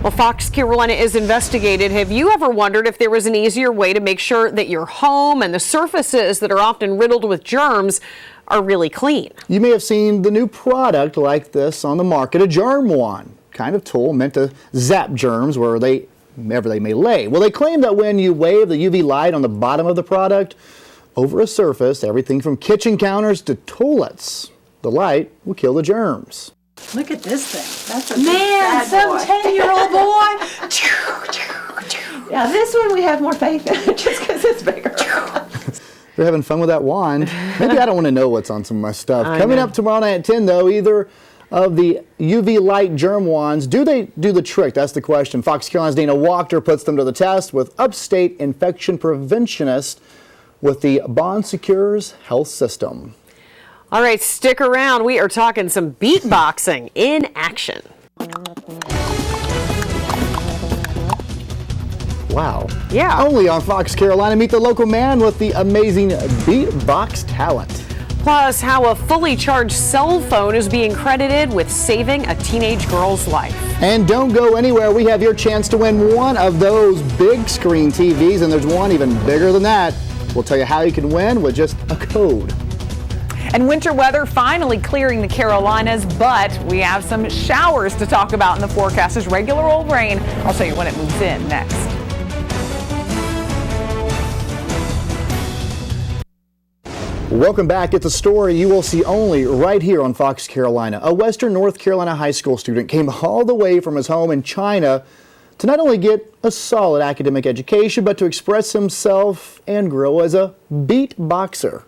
[SPEAKER 2] Well, Fox Carolina is investigated. Have you ever wondered if there was an easier way to make sure that your home and the surfaces that are often riddled with germs are really clean?
[SPEAKER 3] You may have seen the new product like this on the market, a germ wand, kind of tool meant to zap germs wherever they may lay. Well, they claim that when you wave the UV light on the bottom of the product over a surface, everything from kitchen counters to toilets, the light will kill the germs.
[SPEAKER 6] Look at this thing. That's a
[SPEAKER 7] Man, some 10-year-old boy.
[SPEAKER 6] Yeah, this one we have more faith in just because it's bigger.
[SPEAKER 3] They're having fun with that wand. Maybe I don't want to know what's on some of my stuff. Coming up tomorrow night at 10, though, either of the UV light germ wands, do they do the trick? That's the question. Fox Carolina's Dana Wachter puts them to the test with upstate infection preventionist with the Bond Secures Health System.
[SPEAKER 2] All right, stick around. We are talking some beatboxing in action.
[SPEAKER 3] Wow.
[SPEAKER 2] Yeah.
[SPEAKER 3] Only on Fox Carolina, meet the local man with the amazing beatbox talent.
[SPEAKER 2] Plus, how a fully charged cell phone is being credited with saving a teenage girl's life.
[SPEAKER 3] And don't go anywhere. We have your chance to win one of those big screen TVs, and there's one even bigger than that. We'll tell you how you can win with just a code.
[SPEAKER 4] And winter weather finally clearing the Carolinas, but we have some showers to talk about in the forecast as regular old rain. I'll show you when it moves in next.
[SPEAKER 3] Welcome back. It's a story you will see only right here on Fox Carolina. A Western North Carolina high school student came all the way from his home in China to not only get a solid academic education, but to express himself and grow as a beatboxer.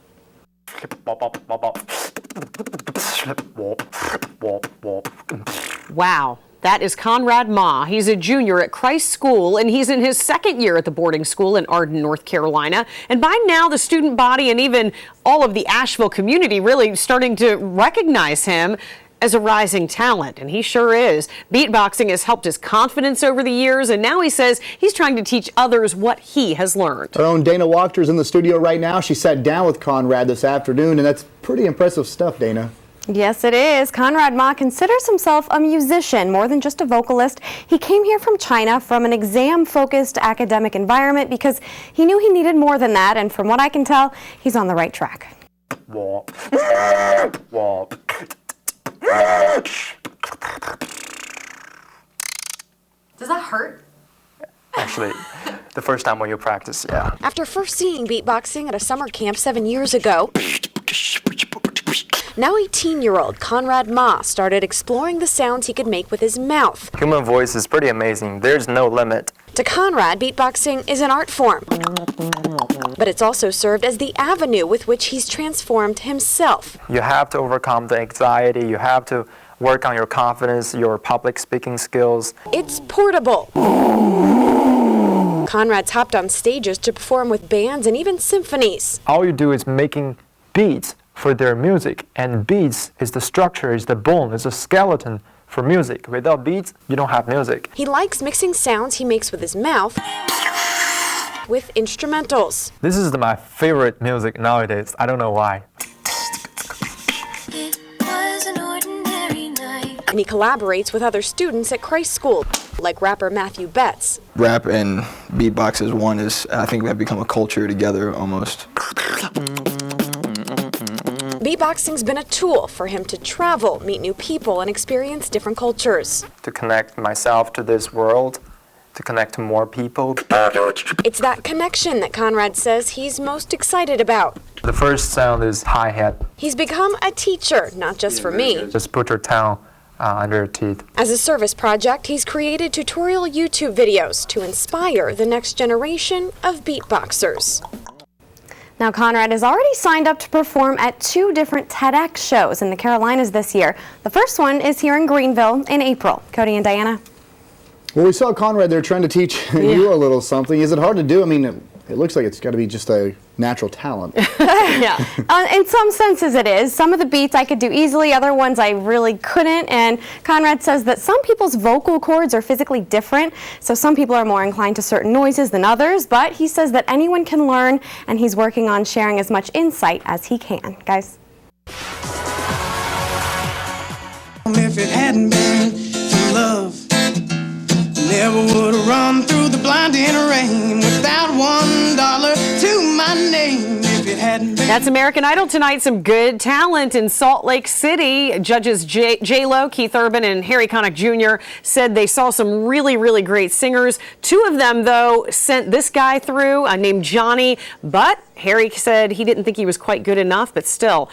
[SPEAKER 2] Wow. That is Conrad Ma. He's a junior at Christ School, and he's in his second year at the boarding school in Arden, North Carolina. And by now, the student body and even all of the Asheville community really starting to recognize him as a rising talent, and he sure is. Beatboxing has helped his confidence over the years, and now he says he's trying to teach others what he has learned.
[SPEAKER 3] Our own Dana Wachter's in the studio right now. She sat down with Conrad this afternoon, and that's pretty impressive stuff, Dana.
[SPEAKER 9] Yes, it is. Conrad Ma considers himself a musician more than just a vocalist. He came here from China from an exam-focused academic environment because he knew he needed more than that, and from what I can tell, he's on the right track. Does that hurt?
[SPEAKER 1] Actually, the first time when you practice, yeah.
[SPEAKER 9] After first seeing beatboxing at a summer camp 7 years ago, now 18-year-old Conrad Ma started exploring the sounds he could make with his mouth.
[SPEAKER 1] Human voice is pretty amazing. There's no limit.
[SPEAKER 9] To Conrad, beatboxing is an art form, but it's also served as the avenue with which he's transformed himself.
[SPEAKER 1] You have to overcome the anxiety. You have to work on your confidence, your public speaking skills.
[SPEAKER 9] It's portable. Conrad's hopped on stages to perform with bands and even symphonies.
[SPEAKER 1] All you do is making beats for their music, and beats is the structure, is the bone, is the skeleton for music. Without beats, you don't have music.
[SPEAKER 9] He likes mixing sounds he makes with his mouth with instrumentals.
[SPEAKER 1] This is my favorite music nowadays. I don't know why.
[SPEAKER 9] And he collaborates with other students at Christ School, like rapper Matthew Betts.
[SPEAKER 8] Rap and beatbox is one. I think we have become a culture together almost.
[SPEAKER 9] Beatboxing's been a tool for him to travel, meet new people, and experience different cultures.
[SPEAKER 1] To connect myself to this world, to connect to more people.
[SPEAKER 9] It's that connection that Conrad says he's most excited about.
[SPEAKER 1] The first sound is hi-hat.
[SPEAKER 9] He's become a teacher, not just for me.
[SPEAKER 1] Just put your tongue under your teeth.
[SPEAKER 9] As a service project, he's created tutorial YouTube videos to inspire the next generation of beatboxers. Now, Conrad has already signed up to perform at 2 different TEDx shows in the Carolinas this year. The first one is here in Greenville in April. Cody and Diana.
[SPEAKER 3] Well, we saw Conrad there trying to teach you a little something. Is it hard to do? I mean, it looks like it's got to be just a natural talent.
[SPEAKER 9] Yeah. In some senses it is. Some of the beats I could do easily, other ones I really couldn't. And Conrad says that some people's vocal cords are physically different, so some people are more inclined to certain noises than others, but he says that anyone can learn, and he's working on sharing as much insight as he can. Guys.
[SPEAKER 10] If it hadn't been for love, never would have run through the blinding rain without $1 to my name. If it hadn't been.
[SPEAKER 2] That's American Idol tonight. Some good talent in Salt Lake City. Judges J-Lo, Keith Urban, and Harry Connick Jr. said they saw some really, really great singers. 2 of them, though, sent this guy through named Johnny, but Harry said he didn't think he was quite good enough, but still,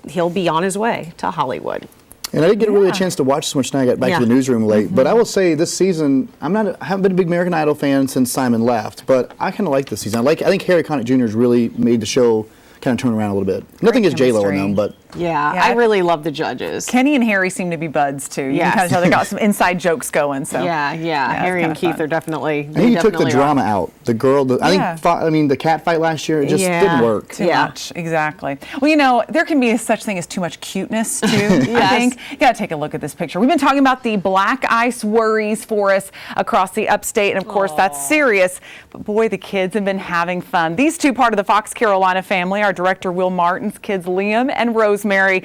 [SPEAKER 2] he'll be on his way to Hollywood.
[SPEAKER 3] And I didn't get really a chance to watch so much tonight. I got back to the newsroom late. But I will say this season, I haven't been a big American Idol fan since Simon left. But I kind of like this season. I think Harry Connick Jr. has really made the show kind of turn around a little bit. Nothing against J-Lo in them, but
[SPEAKER 2] yeah, I really love the judges.
[SPEAKER 4] Kenny and Harry seem to be buds too. You can kind of tell they got some inside jokes going. So
[SPEAKER 2] yeah, Harry and Keith are definitely.
[SPEAKER 3] I think he took the drama out. The girl, the cat fight last year, it just didn't work.
[SPEAKER 4] Too much, exactly. Well, you know, there can be such thing as too much cuteness too. I think you got to take a look at this picture. We've been talking about the black ice worries for us across the upstate, and of course that's serious. But boy, the kids have been having fun. These 2 part of the Fox Carolina family, our director Will Martin's kids Liam and Rosemary,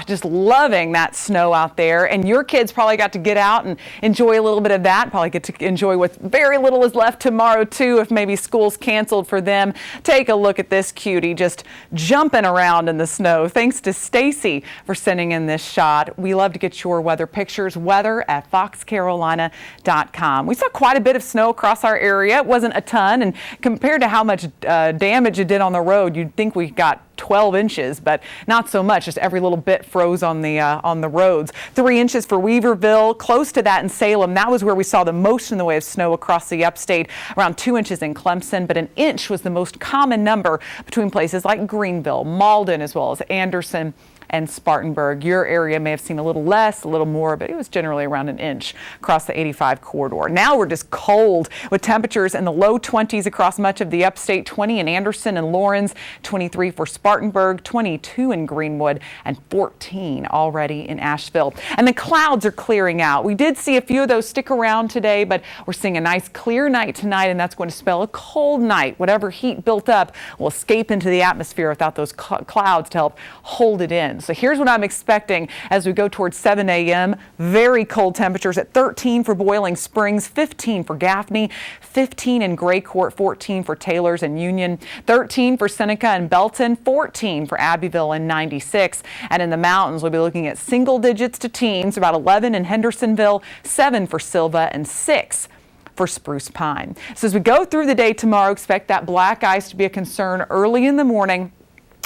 [SPEAKER 4] just loving that snow out there. And your kids probably got to get out and enjoy a little bit of that. Probably get to enjoy what very little is left tomorrow too, if maybe school's canceled for them. Take a look at this cutie just jumping around in the snow. Thanks to Stacy for sending in this shot. We love to get your weather pictures. Weather at foxcarolina.com. We saw quite a bit of snow across our area. It wasn't a ton, and compared to how much damage it did on the road, you'd think we got 12 inches, but not so much. Just every little bit froze on the roads. 3 inches for Weaverville, close to that in Salem. That was where we saw the most in the way of snow across the upstate. Around 2 inches in Clemson, but an inch was the most common number between places like Greenville, Malden, as well as Anderson and Spartanburg. Your area may have seen a little less, a little more, but it was generally around an inch across the 85 corridor. Now we're just cold with temperatures in the low 20s across much of the upstate. 20 in Anderson and Lawrence, 23 for Spartanburg, 22 in Greenwood, and 14 already in Asheville. And the clouds are clearing out. We did see a few of those stick around today, but we're seeing a nice clear night tonight, and that's going to spell a cold night. Whatever heat built up will escape into the atmosphere without those clouds to help hold it in. mountains. So here's what I'm expecting as we go towards 7 a.m. Very cold temperatures at 13 for Boiling Springs, 15 for Gaffney, 15 in Gray Court, 14 for Taylors and Union, 13 for Seneca and Belton, 14 for Abbeville and 96. And in the mountains, we'll be looking at single digits to teens, about 11 in Hendersonville, 7 for Silva, and 6 for Spruce Pine. So as we go through the day tomorrow, expect that black ice to be a concern early in the morning.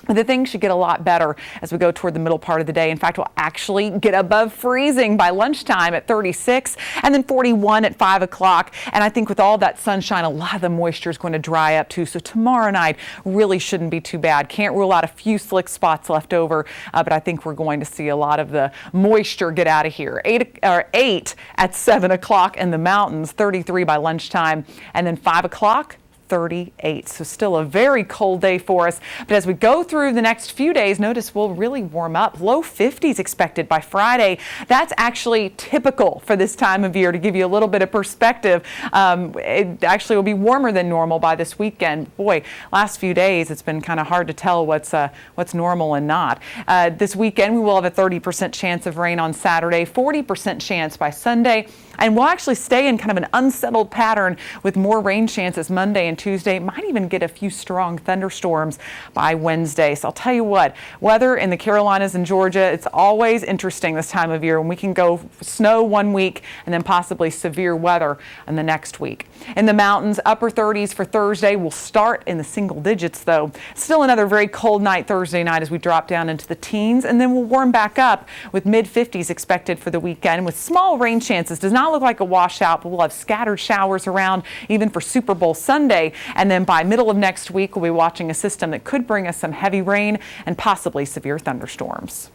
[SPEAKER 4] The things should get a lot better as we go toward the middle part of the day. In fact, we'll actually get above freezing by lunchtime at 36 and then 41 at 5 o'clock. And I think with all that sunshine, a lot of the moisture is going to dry up too. So tomorrow night really shouldn't be too bad. Can't rule out a few slick spots left over, but I think we're going to see a lot of the moisture get out of here. 8 at 7 o'clock in the mountains, 33 by lunchtime, and then 5 o'clock. 38. So still a very cold day for us. But as we go through the next few days, notice we'll really warm up. Low 50s expected by Friday. That's actually typical for this time of year, to give you a little bit of perspective. It actually will be warmer than normal by this weekend. Boy, last few days it's been kind of hard to tell what's normal and not. This weekend we will have a 30% chance of rain on Saturday, 40% chance by Sunday. And we'll actually stay in kind of an unsettled pattern with more rain chances Monday and Tuesday. Might even get a few strong thunderstorms by Wednesday. So I'll tell you what, weather in the Carolinas and Georgia, it's always interesting this time of year when we can go snow one week and then possibly severe weather in the next week. In the mountains, upper 30s for Thursday. We'll start in the single digits though. Still another very cold night Thursday night as we drop down into the teens, and then we'll warm back up with mid 50s expected for the weekend with small rain chances. Does not look like a washout, but we'll have scattered showers around even for Super Bowl Sunday. And then by middle of next week, we'll be watching a system that could bring us some heavy rain and possibly severe thunderstorms.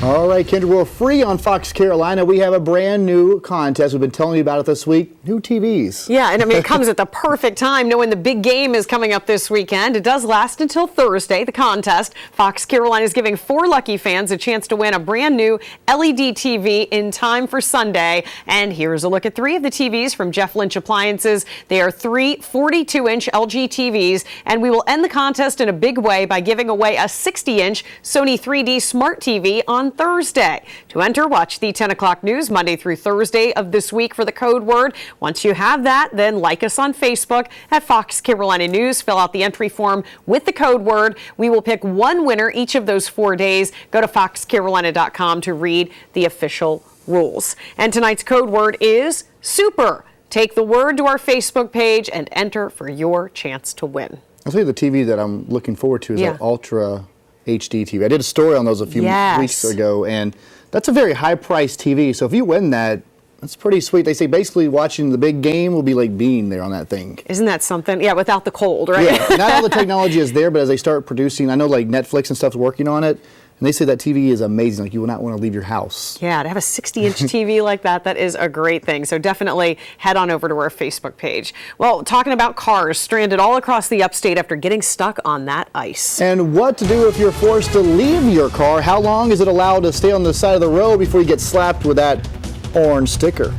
[SPEAKER 3] All right, Kendra, we're free on Fox Carolina. We have a brand new contest. We've been telling you about it this week. New TVs.
[SPEAKER 2] Yeah, and I mean, it comes at the perfect time, knowing the big game is coming up this weekend. It does last until Thursday, the contest. Fox Carolina is giving 4 lucky fans a chance to win a brand new LED TV in time for Sunday. And here's a look at 3 of the TVs from Jeff Lynch Appliances. They are 3 42-inch LG TVs, and we will end the contest in a big way by giving away a 60-inch Sony 3D Smart TV on Thursday. To enter, watch the 10 o'clock news Monday through Thursday of this week for the code word. Once you have that, then like us on Facebook at Fox Carolina News. Fill out the entry form with the code word. We will pick one winner each of those 4 days. Go to foxcarolina.com to read the official rules. And tonight's code word is super. Take the word to our Facebook page and enter for your chance to win.
[SPEAKER 3] I'll tell you the TV that I'm looking forward to is that Ultra HD TV. I did a story on those a few weeks ago, and that's a very high-priced TV. So if you win that, that's pretty sweet. They say basically watching the big game will be like being there on that thing.
[SPEAKER 2] Isn't that something? Yeah, without the cold, right?
[SPEAKER 3] Yeah, not all the technology is there, but as they start producing, I know like Netflix and stuff's working on it, and they say that TV is amazing. Like you will not want to leave your house.
[SPEAKER 2] Yeah, to have a 60-inch TV like that is a great thing. So definitely head on over to our Facebook page. Well, talking about cars stranded all across the upstate after getting stuck on that ice.
[SPEAKER 3] And what to do if you're forced to leave your car. How long is it allowed to stay on the side of the road before you get slapped with that orange sticker?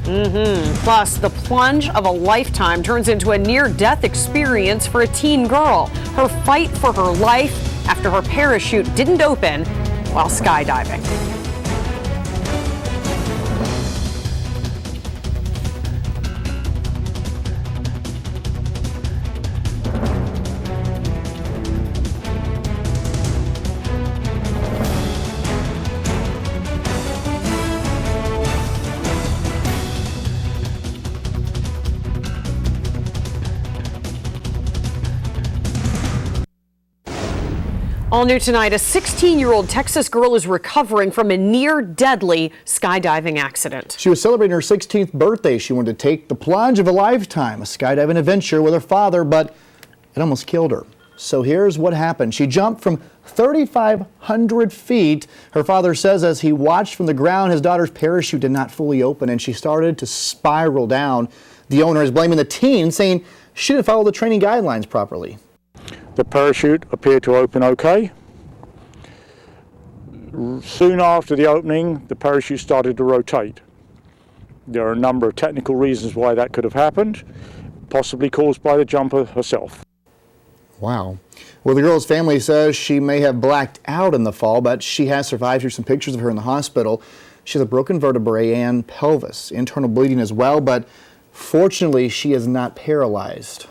[SPEAKER 2] Plus, the plunge of a lifetime turns into a near-death experience for a teen girl. Her fight for her life after her parachute didn't open while skydiving. All new tonight, a 16-year-old Texas girl is recovering from a near-deadly skydiving accident.
[SPEAKER 3] She was celebrating her 16th birthday. She wanted to take the plunge of a lifetime, a skydiving adventure with her father, but it almost killed her. So here's what happened. She jumped from 3,500 feet. Her father says as he watched from the ground, his daughter's parachute did not fully open and she started to spiral down. The owner is blaming the teen, saying she didn't follow the training guidelines properly.
[SPEAKER 11] The parachute appeared to open okay. Soon after the opening, the parachute started to rotate. There are a number of technical reasons why that could have happened, possibly caused by the jumper herself.
[SPEAKER 3] Wow. Well, the girl's family says she may have blacked out in the fall, but she has survived. Here's some pictures of her in the hospital. She has a broken vertebrae and pelvis, internal bleeding as well, but fortunately she is not paralyzed.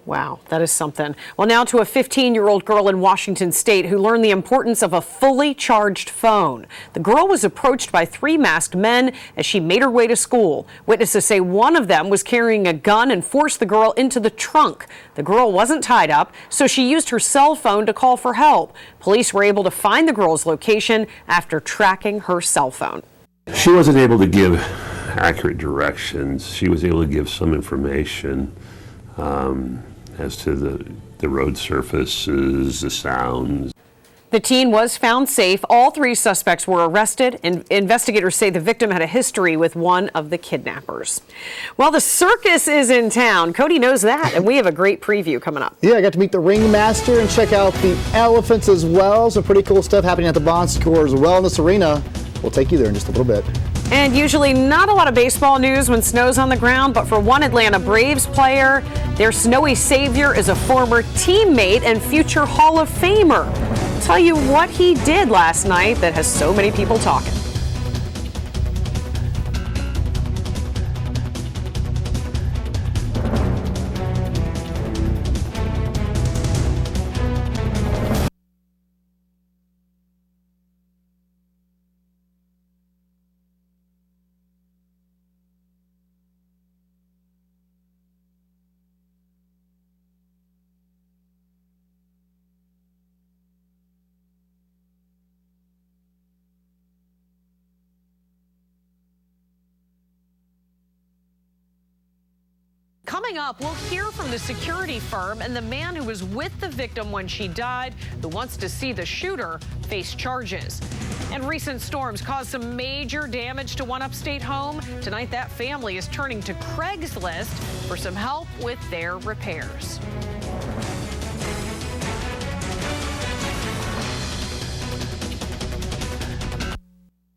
[SPEAKER 2] Wow, that is something. Well, now to a 15-year-old girl in Washington State who learned the importance of a fully charged phone. The girl was approached by 3 masked men as she made her way to school. Witnesses say one of them was carrying a gun and forced the girl into the trunk. The girl wasn't tied up, so she used her cell phone to call for help. Police were able to find the girl's location after tracking her cell phone.
[SPEAKER 12] She wasn't able to give accurate directions. She was able to give some information as to the road surfaces, the sounds.
[SPEAKER 2] The teen was found safe. All 3 suspects were arrested, and investigators say the victim had a history with one of the kidnappers. Well, the circus is in town. Cody knows that, and we have a great preview coming up.
[SPEAKER 3] Yeah, I got to meet the ringmaster and check out the elephants as well. Some pretty cool stuff happening at the Bon Secours Wellness Arena. We'll take you there in just a little bit.
[SPEAKER 2] And usually not a lot of baseball news when snow's on the ground, but for one Atlanta Braves player, their snowy savior is a former teammate and future Hall of Famer. I'll tell you what he did last night that has so many people talking. Coming up, we'll hear from the security firm and the man who was with the victim when she died, who wants to see the shooter face charges. And recent storms caused some major damage to one upstate home. Tonight, that family is turning to Craigslist for some help with their repairs.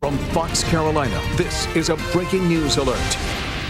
[SPEAKER 13] From Fox Carolina, this is a breaking news alert.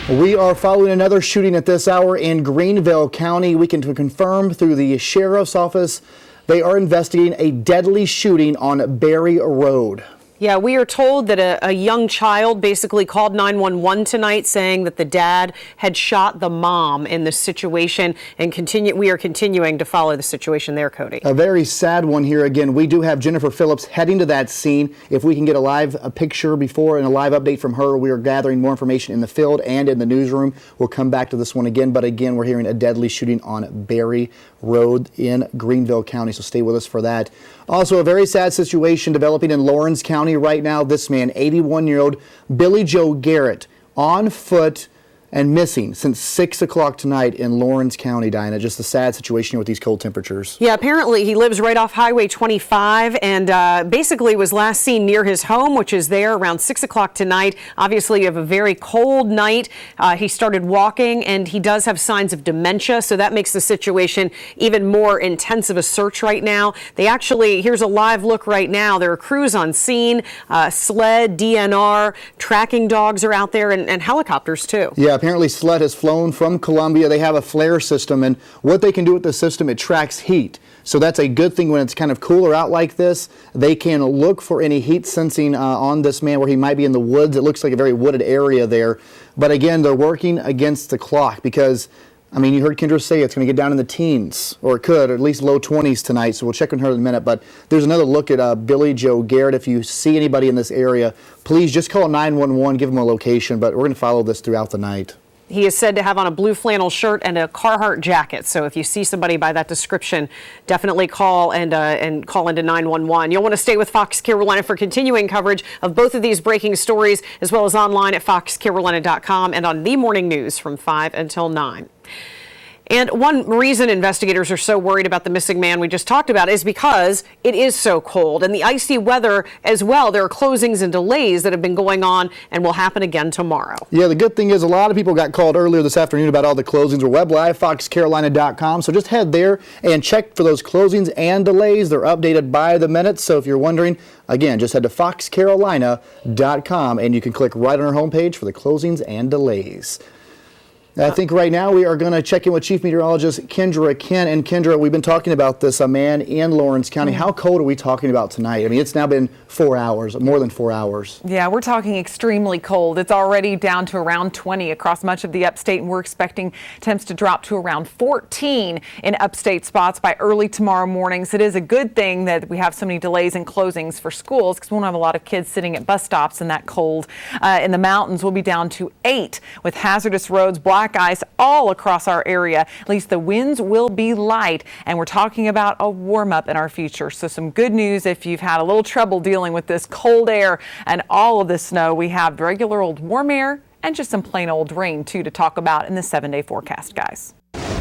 [SPEAKER 3] We are following another shooting at this hour in Greenville County. We can confirm through the sheriff's office they are investigating a deadly shooting on Berry Road.
[SPEAKER 2] Yeah, we are told that a young child basically called 911 tonight saying that the dad had shot the mom in this situation, and we are continuing to follow the situation there, Cody.
[SPEAKER 3] A very sad one here again. We do have Jennifer Phillips heading to that scene. If we can get a picture before and a live update from her, we are gathering more information in the field and in the newsroom. We'll come back to this one again, but again, we're hearing a deadly shooting on Berry Road in Greenville County, so stay with us for that. Also, a very sad situation developing in Lawrence County right now. This man, 81-year-old Billy Joe Garrett, on foot and missing since 6 o'clock tonight in Lawrence County, Dinah. Just a sad situation here with these cold temperatures.
[SPEAKER 2] Yeah, apparently he lives right off Highway 25 and basically was last seen near his home, which is there around 6 o'clock tonight. Obviously, you have a very cold night. He started walking, and he does have signs of dementia, so that makes the situation even more intense of a search right now. Here's a live look right now. There are crews on scene, SLED, DNR, tracking dogs are out there, and helicopters too.
[SPEAKER 3] Yeah. Apparently SLED has flown from Columbia. They have a flare system, and what they can do with the system, it tracks heat. So that's a good thing when it's kind of cooler out like this. They can look for any heat sensing on this man where he might be in the woods. It looks like a very wooded area there. But again, they're working against the clock because, I mean, you heard Kendra say it's going to get down in the teens, or it could, or at least low 20s tonight. So we'll check on her in a minute. But there's another look at Billy Joe Garrett. If you see anybody in this area, please just call 911, give them a location. But we're going to follow this throughout the night.
[SPEAKER 2] He is said to have on a blue flannel shirt and a Carhartt jacket. So if you see somebody by that description, definitely call and call into 911. You'll want to stay with Fox Carolina for continuing coverage of both of these breaking stories, as well as online at foxcarolina.com and on the morning news from 5 until 9. And one reason investigators are so worried about the missing man we just talked about is because it is so cold and the icy weather as well. There are closings and delays that have been going on and will happen again tomorrow.
[SPEAKER 3] Yeah, the good thing is a lot of people got called earlier this afternoon about all the closings. We're web live, foxcarolina.com. So just head there and check for those closings and delays. They're updated by the minute. So if you're wondering, again, just head to foxcarolina.com and you can click right on our homepage for the closings and delays. I think right now we are going to check in with Chief Meteorologist Kendra Ken. And Kendra, we've been talking about this, a man in Lawrence County. How cold are we talking about tonight? I mean, it's now been 4 hours, more than 4 hours.
[SPEAKER 4] Yeah, we're talking extremely cold. It's already down to around 20 across much of the upstate, and we're expecting temps to drop to around 14 in upstate spots by early tomorrow morning. So it is a good thing that we have so many delays and closings for schools, because we won't have a lot of kids sitting at bus stops in that cold. In the mountains, we'll be down to 8 with hazardous roads, black ice all across our area. At least the winds will be light, and we're talking about a warm up in our future. So some good news if you've had a little trouble dealing with this cold air and all of this snow. We have regular old warm air and just some plain old rain too to talk about in the 7-day forecast, guys.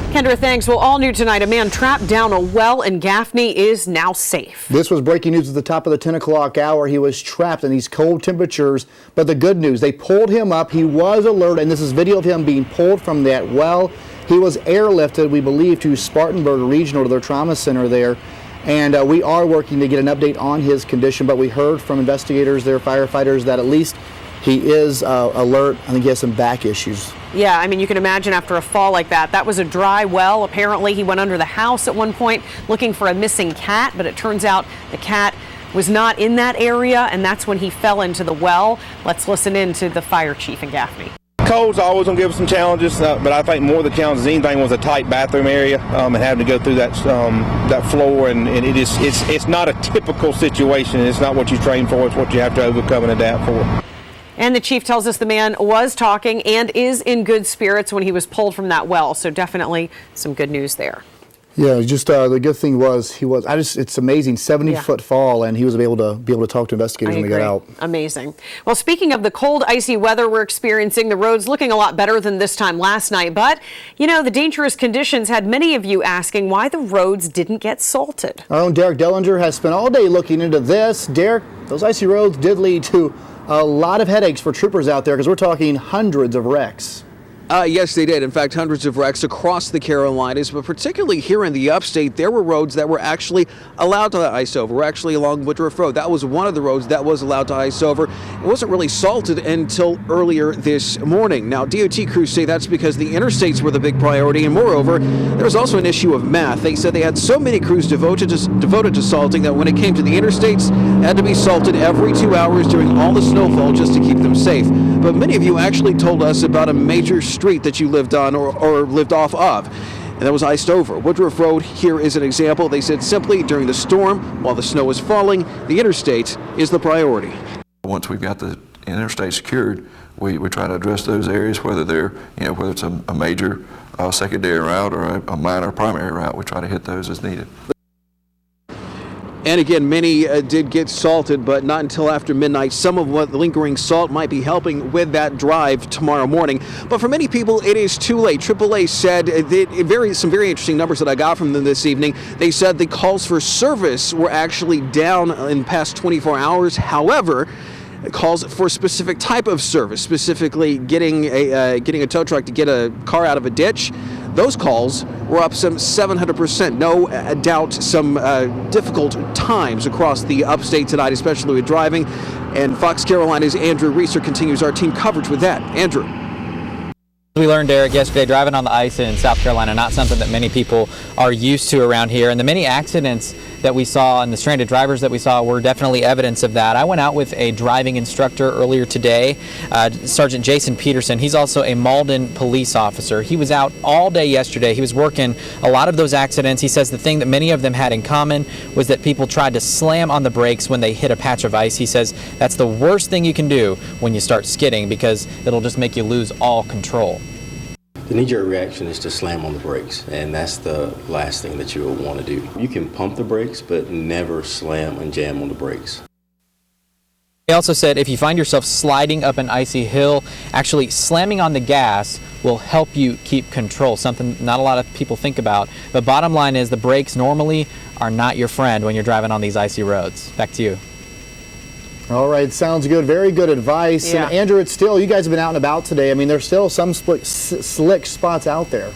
[SPEAKER 2] Kendra, thanks. Well, all new tonight, a man trapped down a well in Gaffney is now safe.
[SPEAKER 3] This was breaking news at the top of the 10 o'clock hour. He was trapped in these cold temperatures, but the good news, they pulled him up. He was alert, and this is video of him being pulled from that well. He was airlifted, we believe, to Spartanburg Regional, to their trauma center there. And we are working to get an update on his condition, but we heard from investigators there, firefighters, that at least he is alert. I think he has some back issues.
[SPEAKER 2] Yeah, I mean, you can imagine after a fall like that. That was a dry well. Apparently, he went under the house at one point looking for a missing cat, but it turns out the cat was not in that area, and that's when he fell into the well. Let's listen in to the fire chief in Gaffney.
[SPEAKER 20] Cold's always going to give us some challenges, but I think more of the challenges than anything was a tight bathroom area and having to go through that floor, and it's not a typical situation. It's not what you train for. It's what you have to overcome and adapt for.
[SPEAKER 2] And the chief tells us the man was talking and is in good spirits when he was pulled from that well. So definitely some good news there.
[SPEAKER 3] Yeah, just the good thing was it's amazing, 70-foot fall, and he was able to talk to investigators when we got out.
[SPEAKER 2] Amazing. Well, speaking of the cold, icy weather we're experiencing, the roads looking a lot better than this time last night. But, you know, the dangerous conditions had many of you asking why the roads didn't get salted.
[SPEAKER 3] Our own Derek Dellinger has spent all day looking into this. Derek, those icy roads did lead to a lot of headaches for troopers out there, because we're talking hundreds of wrecks.
[SPEAKER 14] Yes, they did. In fact, hundreds of wrecks across the Carolinas, but particularly here in the upstate, there were roads that were actually allowed to ice over. We're actually along Woodruff Road. That was one of the roads that was allowed to ice over. It wasn't really salted until earlier this morning. Now, DOT crews say that's because the interstates were the big priority, and moreover, there was also an issue of math. They said they had so many crews devoted to salting that when it came to the interstates, it had to be salted every 2 hours during all the snowfall just to keep them safe. But many of you actually told us about a major street that you lived on or lived off of, and that was iced over. Woodruff Road here is an example. They said simply during the storm, while the snow is falling, the interstate is the priority.
[SPEAKER 15] Once we've got the interstate secured, we try to address those areas, whether they're, whether it's a major secondary route or a minor primary route. We try to hit those as needed.
[SPEAKER 14] And again, many did get salted, but not until after midnight. Some of what lingering salt might be helping with that drive tomorrow morning. But for many people, it is too late. AAA said some very interesting numbers that I got from them this evening. They said the calls for service were actually down in the past 24 hours. However, calls for a specific type of service, specifically getting a tow truck to get a car out of a ditch. Those calls were up some 700%. No doubt some difficult times across the upstate tonight, especially with driving. And Fox Carolina's Andrew Reeser continues our team coverage with that. Andrew.
[SPEAKER 16] We learned, Derek, yesterday, driving on the ice in South Carolina, not something that many people are used to around here. And the many accidents that we saw and the stranded drivers that we saw were definitely evidence of that. I went out with a driving instructor earlier today, Sergeant Jason Peterson. He's also a Malden police officer. He was out all day yesterday. He was working a lot of those accidents. He says the thing that many of them had in common was that people tried to slam on the brakes when they hit a patch of ice. He says that's the worst thing you can do when you start skidding, because it'll just make you lose all control.
[SPEAKER 17] The knee-jerk reaction is to slam on the brakes, and that's the last thing that you will want to do. You can pump the brakes, but never slam and jam on the brakes.
[SPEAKER 16] He also said if you find yourself sliding up an icy hill, actually slamming on the gas will help you keep control, something not a lot of people think about. But bottom line is the brakes normally are not your friend when you're driving on these icy roads. Back to you.
[SPEAKER 3] All right, sounds good. Very good advice.
[SPEAKER 2] Yeah.
[SPEAKER 3] And Andrew, you guys have been out and about today. I mean, there's still some slick spots out there.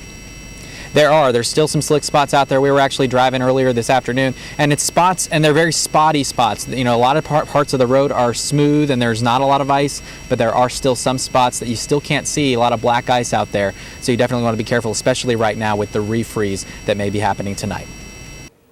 [SPEAKER 16] there's still some slick spots out there. We were actually driving earlier this afternoon, and it's spots, and they're very spotty spots. You know, a lot of parts of the road are smooth and there's not a lot of ice, but there are still some spots that you still can't see, a lot of black ice out there. So you definitely want to be careful, especially right now with the refreeze that may be happening tonight.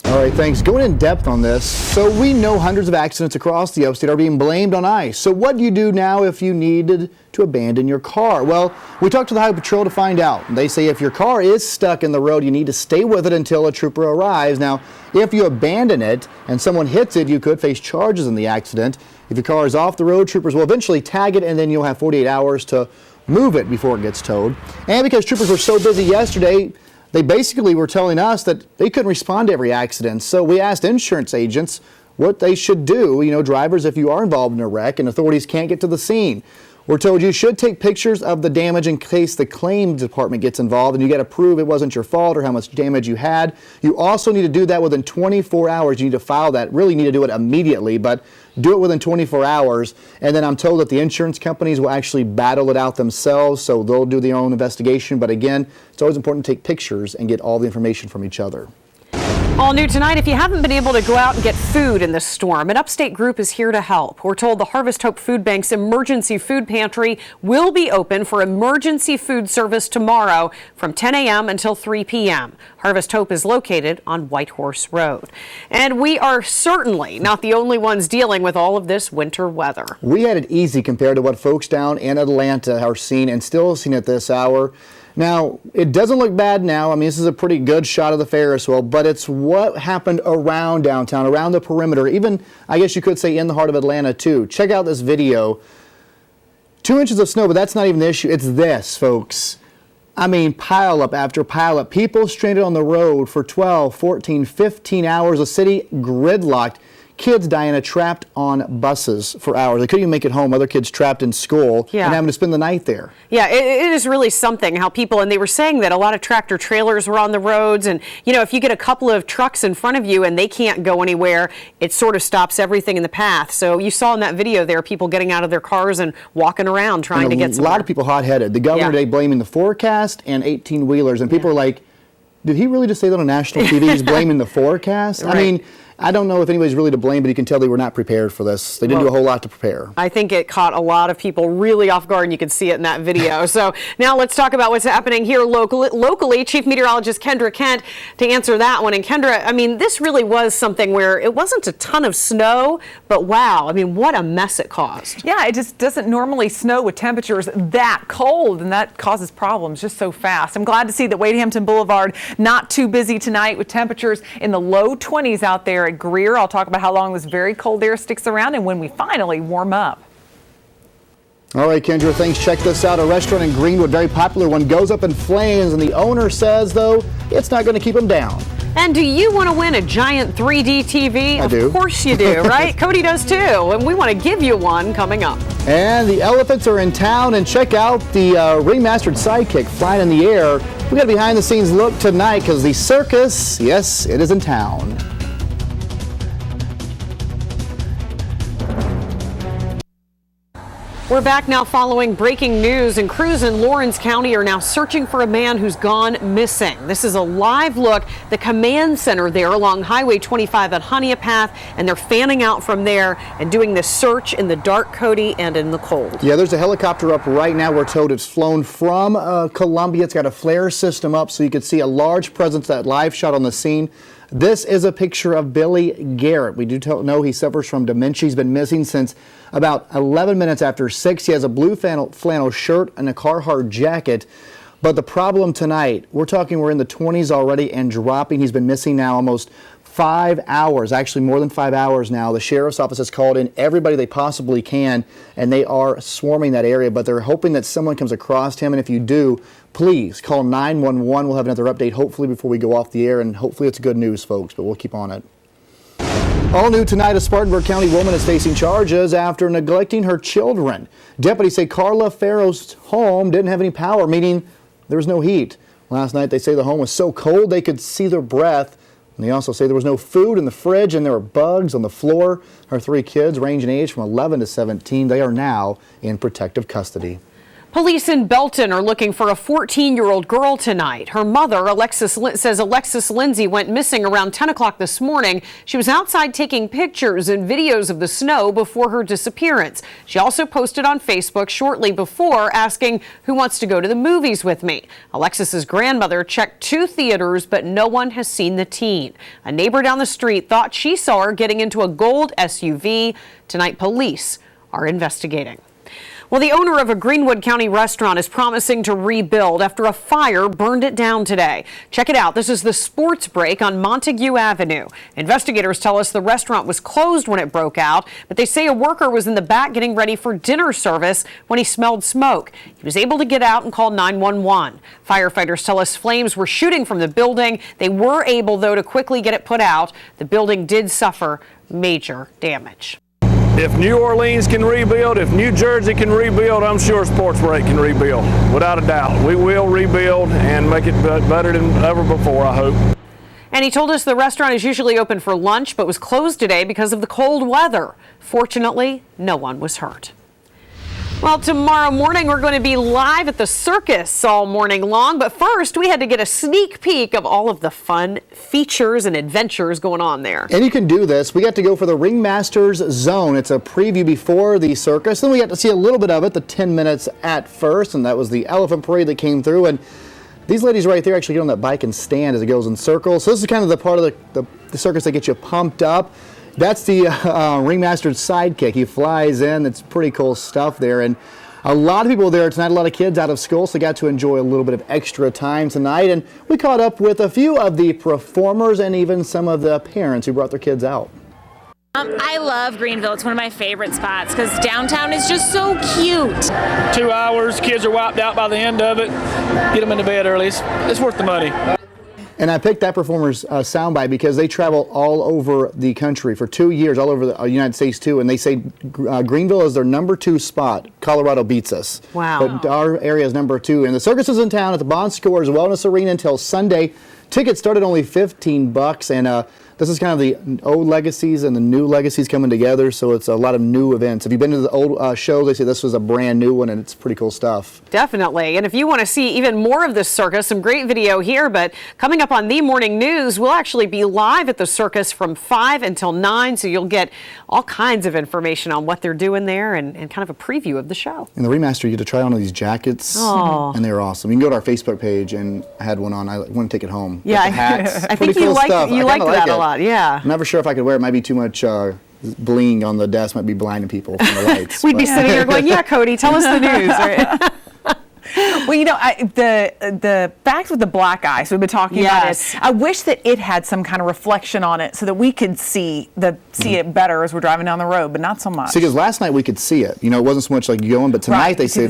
[SPEAKER 3] All right, thanks. Going in depth on this, so we know hundreds of accidents across the upstate are being blamed on ice. So what do you do now if you needed to abandon your car? Well, we talked to the Highway Patrol to find out. They say if your car is stuck in the road, you need to stay with it until a trooper arrives. Now, if you abandon it and someone hits it, you could face charges in the accident. If your car is off the road, troopers will eventually tag it, and then you'll have 48 hours to move it before it gets towed. And because troopers were so busy yesterday, they basically were telling us that they couldn't respond to every accident. So we asked insurance agents what they should do, you know, drivers, if you are involved in a wreck and authorities can't get to the scene. We're told you should take pictures of the damage in case the claims department gets involved, and you got to prove it wasn't your fault or how much damage you had. You also need to do that within 24 hours. You need to file that. Really need to do it immediately, but do it within 24 hours. And then I'm told that the insurance companies will actually battle it out themselves, so they'll do their own investigation. But again, it's always important to take pictures and get all the information from each other.
[SPEAKER 2] All new tonight, if you haven't been able to go out and get food in this storm, an Upstate group is here to help. We're told the Harvest Hope Food Bank's emergency food pantry will be open for emergency food service tomorrow from 10 a.m. until 3 p.m. Harvest Hope is located on White Horse Road. And we are certainly not the only ones dealing with all of this winter weather.
[SPEAKER 3] We had it easy compared to what folks down in Atlanta are seeing and still seeing at this hour. Now, it doesn't look bad now. I mean, this is a pretty good shot of the Ferris wheel, but it's what happened around downtown, around the perimeter, even, I guess you could say, in the heart of Atlanta, too. Check out this video. 2 inches of snow, but that's not even the issue. It's this, folks. I mean, pile up after pile up. People stranded on the road for 12, 14, 15 hours. The city gridlocked. Kids, Diana, trapped on buses for hours. They couldn't even make it home. Other kids trapped in school and having to spend the night there.
[SPEAKER 2] Yeah, it is really something how people, and they were saying that a lot of tractor trailers were on the roads, and you know, if you get a couple of trucks in front of you and they can't go anywhere, it sort of stops everything in the path. So you saw in that video there people getting out of their cars and walking around trying to get somewhere.
[SPEAKER 3] A lot of people hot-headed. The governor today blaming the forecast and 18-wheelers, and people are like, did he really just say that on national TV? He's blaming the forecast?
[SPEAKER 2] Right.
[SPEAKER 3] I mean, I don't know if anybody's really to blame, but you can tell they were not prepared for this. They didn't do a whole lot to prepare.
[SPEAKER 2] I think it caught a lot of people really off guard, and you can see it in that video. So now let's talk about what's happening here locally. Chief Meteorologist Kendra Kent to answer that one. And Kendra, I mean, this really was something where it wasn't a ton of snow, but wow, I mean, what a mess it caused.
[SPEAKER 4] Yeah, it just doesn't normally snow with temperatures that cold, and that causes problems just so fast. I'm glad to see that Wade Hampton Boulevard not too busy tonight with temperatures in the low 20s out there at Greer. I'll talk about how long this very cold air sticks around and when we finally warm up.
[SPEAKER 3] All right, Kendra, thanks. Check this out. A restaurant in Greenwood, very popular one, goes up in flames, and the owner says, though, it's not going to keep them down.
[SPEAKER 2] And do you want to win a giant 3D TV?
[SPEAKER 3] I do.
[SPEAKER 2] Of course you do, right? Cody does too, and we want to give you one coming up.
[SPEAKER 3] And the elephants are in town, and check out the remastered Sidekick flying in the air. We got a behind-the-scenes look tonight because the circus, yes, it is in town.
[SPEAKER 2] We're back now following breaking news, and crews in Lawrence County are now searching for a man who's gone missing. This is a live look, the command center there along Highway 25 at Honeypath, and they're fanning out from there and doing this search in the dark, Cody, and in the cold.
[SPEAKER 3] Yeah, there's a helicopter up right now. We're told it's flown from Columbia. It's got a flare system up so you can see a large presence, that live shot on the scene. This is a picture of Billy Garrett. We do know he suffers from dementia. He's been missing since about 11 minutes after 6. He has a blue flannel shirt and a Carhartt jacket. But the problem tonight, we're in the 20s already and dropping. He's been missing now almost 5 hours, actually more than 5 hours now. The sheriff's office has called in everybody they possibly can, and they are swarming that area, but they're hoping that someone comes across him, and if you do, please call 911. We'll have another update hopefully before we go off the air, and hopefully it's good news, folks, but we'll keep on it. All new tonight, a Spartanburg County woman is facing charges after neglecting her children. Deputies say Carla Farrow's home didn't have any power, meaning there was no heat. Last night they say the home was so cold they could see their breath. And they also say there was no food in the fridge and there were bugs on the floor. Her 3 kids, range in age from 11 to 17, they are now in protective custody.
[SPEAKER 2] Police in Belton are looking for a 14-year-old girl tonight. Her mother, says Alexis Lindsay, went missing around 10 o'clock this morning. She was outside taking pictures and videos of the snow before her disappearance. She also posted on Facebook shortly before asking who wants to go to the movies with me. Alexis's grandmother checked 2 theaters, but no one has seen the teen. A neighbor down the street thought she saw her getting into a gold SUV. Tonight, police are investigating. Well, the owner of a Greenwood County restaurant is promising to rebuild after a fire burned it down today. Check it out. This is the Sports Break on Montague Avenue. Investigators tell us the restaurant was closed when it broke out, but they say a worker was in the back getting ready for dinner service when he smelled smoke. He was able to get out and call 911. Firefighters tell us flames were shooting from the building. They were able, though, to quickly get it put out. The building did suffer major damage.
[SPEAKER 18] If New Orleans can rebuild, if New Jersey can rebuild, I'm sure Sports Break can rebuild. Without a doubt, we will rebuild and make it better than ever before, I hope.
[SPEAKER 2] And he told us the restaurant is usually open for lunch, but was closed today because of the cold weather. Fortunately, no one was hurt. Well, tomorrow morning we're going to be live at the Circus all morning long. But first, we had to get a sneak peek of all of the fun features and adventures going on there.
[SPEAKER 3] And you can do this. We got to go for the Ringmasters Zone. It's a preview before the circus. Then we got to see a little bit of it, the 10 minutes at first. And that was the elephant parade that came through. And these ladies right there actually get on that bike and stand as it goes in circles. So this is kind of the part of the circus that gets you pumped up. That's the Ringmaster's sidekick. He flies in. It's pretty cool stuff there. And a lot of people there tonight, a lot of kids out of school, so got to enjoy a little bit of extra time tonight. And we caught up with a few of the performers and even some of the parents who brought their kids out.
[SPEAKER 19] I love Greenville. It's one of my favorite spots because downtown is just so cute.
[SPEAKER 18] 2 hours, kids are wiped out by the end of it. Get them into bed early. It's worth the money.
[SPEAKER 3] And I picked that performer's soundbite because they travel all over the country for 2 years, all over the United States too, and they say Greenville is their #2 spot. Colorado beats us.
[SPEAKER 2] Wow.
[SPEAKER 3] But our area is #2. And the circus is in town at the Bon Scores Wellness Arena until Sunday. Tickets started only $15, and this is kind of the old legacies and the new legacies coming together, so it's a lot of new events. If you've been to the old shows, they say this was a brand new one, and it's pretty cool stuff.
[SPEAKER 2] Definitely. And if you want to see even more of this circus, some great video here, but coming up on the morning news, we'll actually be live at the circus from 5 until 9, so you'll get all kinds of information on what they're doing there and kind of a preview of the show.
[SPEAKER 3] And the Remaster, you get to try on these jackets, and they're awesome. You can go to our Facebook page, and I had one on. I want to take it home.
[SPEAKER 2] Yeah,
[SPEAKER 3] the hats,
[SPEAKER 2] I think
[SPEAKER 3] cool
[SPEAKER 2] you liked that
[SPEAKER 3] it
[SPEAKER 2] a lot. Yeah.
[SPEAKER 3] I'm never sure if I could wear it. Might be too much bling on the desk. Might be blinding people from the lights.
[SPEAKER 2] We'd be sitting here going, yeah, Cody, tell us the news. Right?
[SPEAKER 4] Well, you know, the fact with the black ice, we've been talking about it. I wish that it had some kind of reflection on it so that we could see it better as we're driving down the road, but not so much.
[SPEAKER 3] See, because last night we could see it. You know, it wasn't so much like going, but tonight they say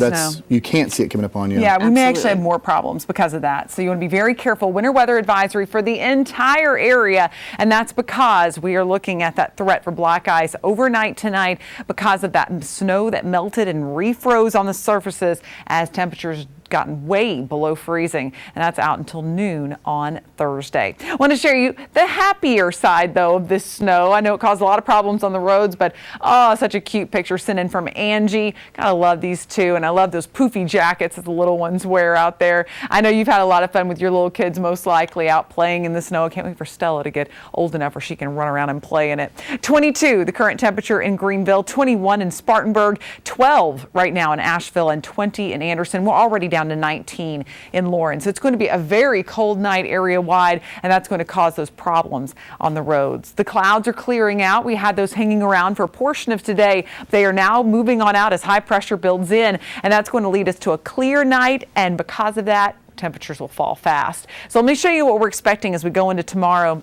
[SPEAKER 3] you can't see it coming up on you.
[SPEAKER 4] Yeah, we may actually have more problems because of that. So you want to be very careful. Winter weather advisory for the entire area, and that's because we are looking at that threat for black ice overnight tonight because of that snow that melted and refroze on the surfaces as temperatures gotten way below freezing, and that's out until noon on Thursday. I want to share you the happier side, though, of this snow. I know it caused a lot of problems on the roads, but oh, such a cute picture sent in from Angie. Gotta love these two, and I love those poofy jackets that the little ones wear out there. I know you've had a lot of fun with your little kids, most likely out playing in the snow. I can't wait for Stella to get old enough where she can run around and play in it. 22, the current temperature in Greenville, 21 in Spartanburg, 12 right now in Asheville, and 20 in Anderson. We're already down to 19 in Lawrence. It's going to be a very cold night area-wide, and that's going to cause those problems on the roads. The clouds are clearing out. We had those hanging around for a portion of today. They are now moving on out as high pressure builds in, and that's going to lead us to a clear night, and because of that, temperatures will fall fast. So let me show you what we're expecting as we go into tomorrow.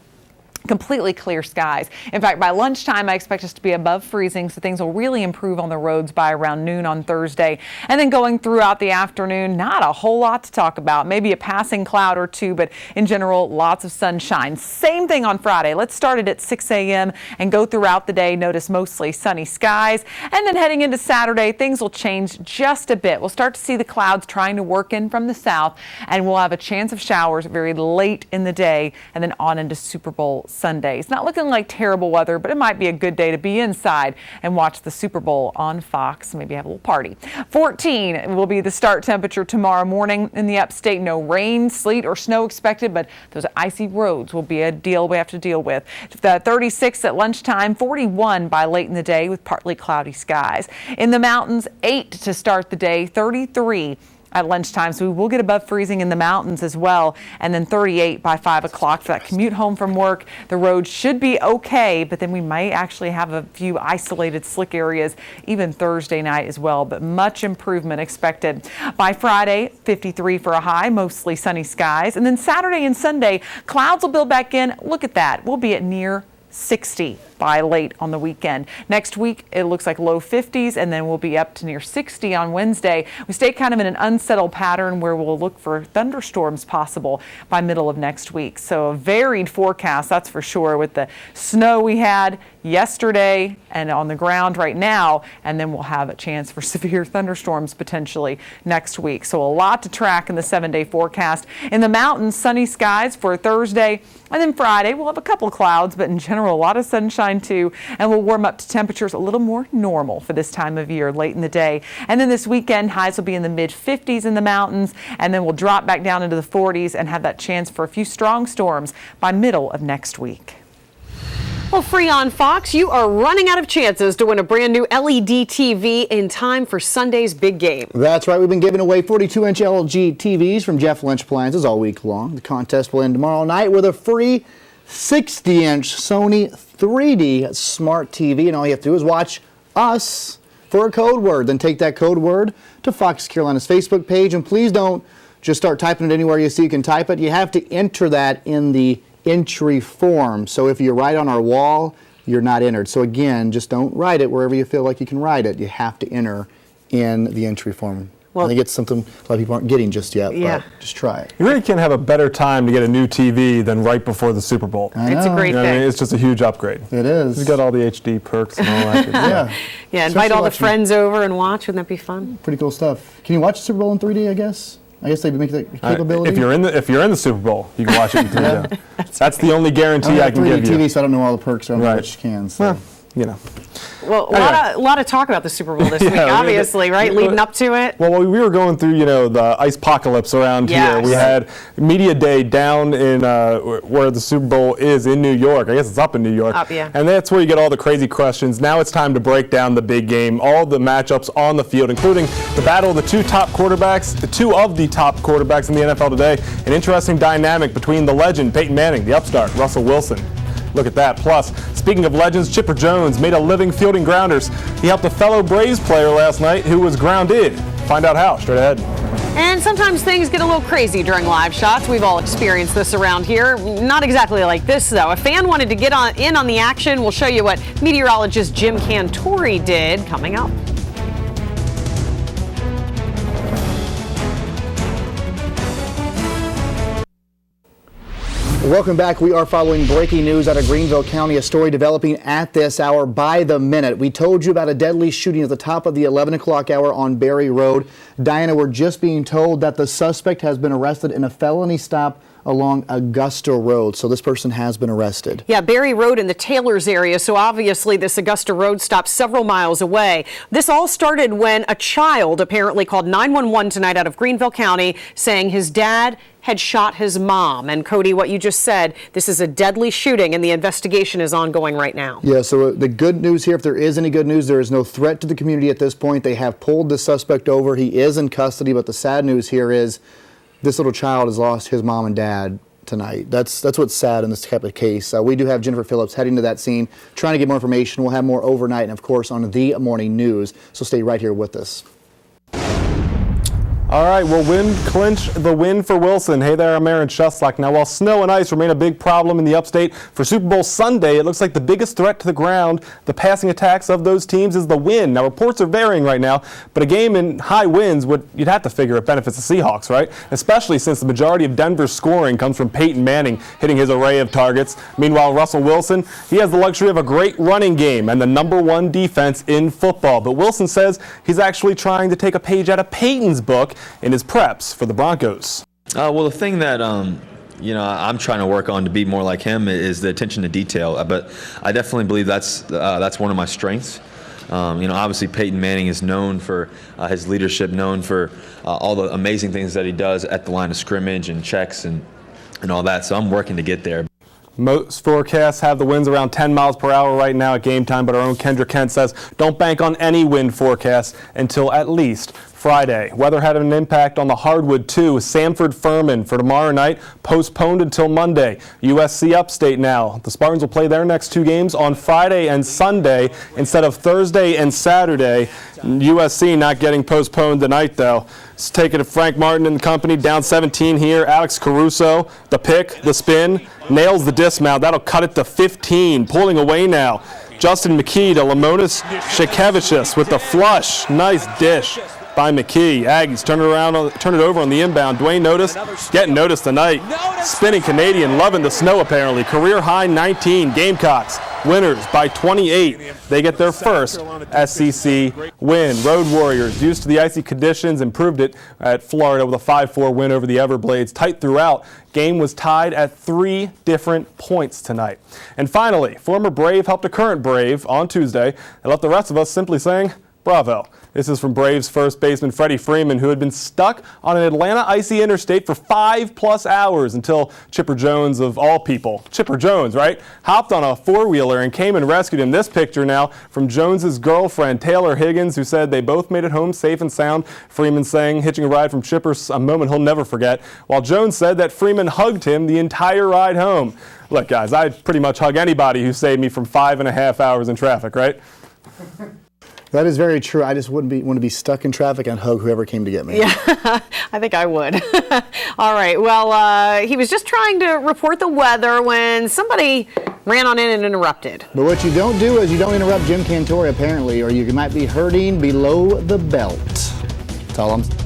[SPEAKER 4] Completely clear skies. In fact, by lunchtime, I expect us to be above freezing, so things will really improve on the roads by around noon on Thursday. And then going throughout the afternoon, not a whole lot to talk about. Maybe a passing cloud or two, but in general, lots of sunshine. Same thing on Friday. Let's start it at 6 a.m. and go throughout the day. Notice mostly sunny skies. And then heading into Saturday, things will change just a bit. We'll start to see the clouds trying to work in from the south, and we'll have a chance of showers very late in the day and then on into Super Bowl Sunday. It's not looking like terrible weather, but it might be a good day to be inside and watch the Super Bowl on Fox. Maybe have a little party. 14 will be the start temperature tomorrow morning in the upstate. No rain, sleet, or snow expected, but those icy roads will be a deal we have to deal with. 36 at lunchtime, 41 by late in the day with partly cloudy skies. In the mountains, 8 to start the day, 33 at lunchtime, so we will get above freezing in the mountains as well, and then 38 by 5 o'clock for that commute home from work. The roads should be okay, but then we might actually have a few isolated slick areas even Thursday night as well, but much improvement expected. By Friday, 53 for a high, mostly sunny skies, and then Saturday and Sunday, clouds will build back in. Look at that. We'll be at near 60 by late on the weekend. Next week, it looks like low 50s, and then we'll be up to near 60 on Wednesday. We stay kind of in an unsettled pattern where we'll look for thunderstorms possible by middle of next week. So a varied forecast, that's for sure, with the snow we had yesterday and on the ground right now, and then we'll have a chance for severe thunderstorms potentially next week. So a lot to track in the 7-day forecast. In the mountains, sunny skies for Thursday, and then Friday we'll have a couple of clouds, but in general a lot of sunshine too, and we'll warm up to temperatures a little more normal for this time of year late in the day. And then this weekend, highs will be in the mid 50s in the mountains, and then we'll drop back down into the 40s and have that chance for a few strong storms by middle of next week.
[SPEAKER 2] Well, free on Fox, you are running out of chances to win a brand new LED TV in time for Sunday's big game.
[SPEAKER 3] That's right. We've been giving away 42-inch LG TVs from Jeff Lynch Appliances all week long. The contest will end tomorrow night with a free 60-inch Sony 3D smart TV, and all you have to do is watch us for a code word. Then take that code word to Fox Carolina's Facebook page, and please don't just start typing it anywhere you see you can type it. You have to enter that in the entry form. So if you write on our wall, you're not entered. So again, just don't write it wherever you feel like you can write it. You have to enter in the entry form. Well, I think it's something a lot of people aren't getting just yet, but just try it.
[SPEAKER 21] You really can't have a better time to get a new TV than right before the Super Bowl.
[SPEAKER 2] It's a great thing.
[SPEAKER 21] I mean, it's just a huge upgrade.
[SPEAKER 3] It is.
[SPEAKER 21] You've got all the HD perks and all that.
[SPEAKER 2] Yeah, invite all the friends over and watch. Wouldn't that be fun?
[SPEAKER 3] Pretty cool stuff. Can you watch the Super Bowl in 3D, I guess? I guess they make that capability.
[SPEAKER 21] If you're in the Super Bowl, you can watch it in 3D. That's the only guarantee I can give you.
[SPEAKER 3] TV, so I don't know all the perks on which can. So.
[SPEAKER 21] Well, you know.
[SPEAKER 2] Well, a lot of talk about the Super Bowl this week, obviously, right? Leading up to it.
[SPEAKER 21] Well, we were going through, the ice apocalypse around here. We had Media Day down in where the Super Bowl is in New York. I guess it's up in New York. And that's where you get all the crazy questions. Now it's time to break down the big game, all the matchups on the field, including the battle of the two of the top quarterbacks in the NFL today. An interesting dynamic between the legend, Peyton Manning, the upstart, Russell Wilson. Look at that. Plus, speaking of legends, Chipper Jones made a living fielding grounders. He helped a fellow Braves player last night who was grounded. Find out how straight ahead.
[SPEAKER 2] And sometimes things get a little crazy during live shots. We've all experienced this around here. Not exactly like this, though. A fan wanted to get in on the action. We'll show you what meteorologist Jim Cantori did coming up.
[SPEAKER 3] Welcome back. We are following breaking news out of Greenville County, a story developing at this hour by the minute. We told you about a deadly shooting at the top of the 11 o'clock hour on Berry Road. Diana, we're just being told that the suspect has been arrested in a felony stop along Augusta Road. So this person has been arrested.
[SPEAKER 2] Yeah, Berry Road in the Taylors area. So obviously this Augusta Road stop several miles away. This all started when a child apparently called 911 tonight out of Greenville County saying his dad had shot his mom. And Cody, what you just said, this is a deadly shooting and the investigation is ongoing right now.
[SPEAKER 3] Yeah, so the good news here, if there is any good news, there is no threat to the community at this point. They have pulled the suspect over. He is in custody, but the sad news here is this little child has lost his mom and dad tonight. That's what's sad in this type of case. We do have Jennifer Phillips heading to that scene, trying to get more information. We'll have more overnight and, of course, on the morning news. So stay right here with us.
[SPEAKER 21] All right, well, clinch the win for Wilson. Hey there, I'm Aaron Shuslock. Now, while snow and ice remain a big problem in the upstate, for Super Bowl Sunday, it looks like the biggest threat to the ground, the passing attacks of those teams, is the wind. Now, reports are varying right now, but a game in high winds, you'd have to figure it benefits the Seahawks, right? Especially since the majority of Denver's scoring comes from Peyton Manning hitting his array of targets. Meanwhile, Russell Wilson, he has the luxury of a great running game and the #1 defense in football. But Wilson says he's actually trying to take a page out of Peyton's book in his preps for the Broncos.
[SPEAKER 22] Well, the thing that
[SPEAKER 5] you know, I'm trying to work on to be more like him is the attention to detail. But I definitely believe that's one of my strengths. You know, obviously Peyton Manning is known for his leadership, known for all the amazing things that he does at the line of scrimmage and checks and all that. So I'm working to get there.
[SPEAKER 21] Most forecasts have the winds around 10 miles per hour right now at game time, but our own Kendra Kent says don't bank on any wind forecast until at least Friday. Weather had an impact on the hardwood too. Samford Furman for tomorrow night postponed until Monday. USC Upstate now. The Spartans will play their next 2 games on Friday and Sunday instead of Thursday and Saturday. USC not getting postponed tonight though. Let's take it to Frank Martin and company, down 17 here. Alex Caruso, the pick, the spin, nails the dismount. That'll cut it to 15, pulling away now. Justin McKee to Lamonis Shekevicius with the flush. Nice dish by McKee. Aggies turn it over on the inbound. Dwayne Notice getting noticed tonight. Spinning Canadian, loving the snow apparently. Career high 19. Gamecocks winners by 28. They get their first SEC win. Road Warriors, used to the icy conditions, improved it at Florida with a 5-4 win over the Everblades. Tight throughout. Game was tied at 3 different points tonight. And finally, former Brave helped a current Brave on Tuesday and left the rest of us simply saying, bravo. This is from Braves first baseman Freddie Freeman, who had been stuck on an Atlanta icy interstate for 5+ hours until Chipper Jones, of all people, Chipper Jones, right, hopped on a 4-wheeler and came and rescued him. This picture now from Jones's girlfriend, Taylor Higgins, who said they both made it home safe and sound. Freeman saying, hitching a ride from Chipper, a moment he'll never forget, while Jones said that Freeman hugged him the entire ride home. Look, guys, I'd pretty much hug anybody who saved me from 5.5 hours in traffic, right?
[SPEAKER 3] That is very true. I just want to be stuck in traffic and hug whoever came to get me.
[SPEAKER 2] Yeah, I think I would. All right. Well, he was just trying to report the weather when somebody ran on in and interrupted.
[SPEAKER 3] But what you don't do is you don't interrupt Jim Cantore, apparently, or you might be hurting below the belt. That's all I'm saying.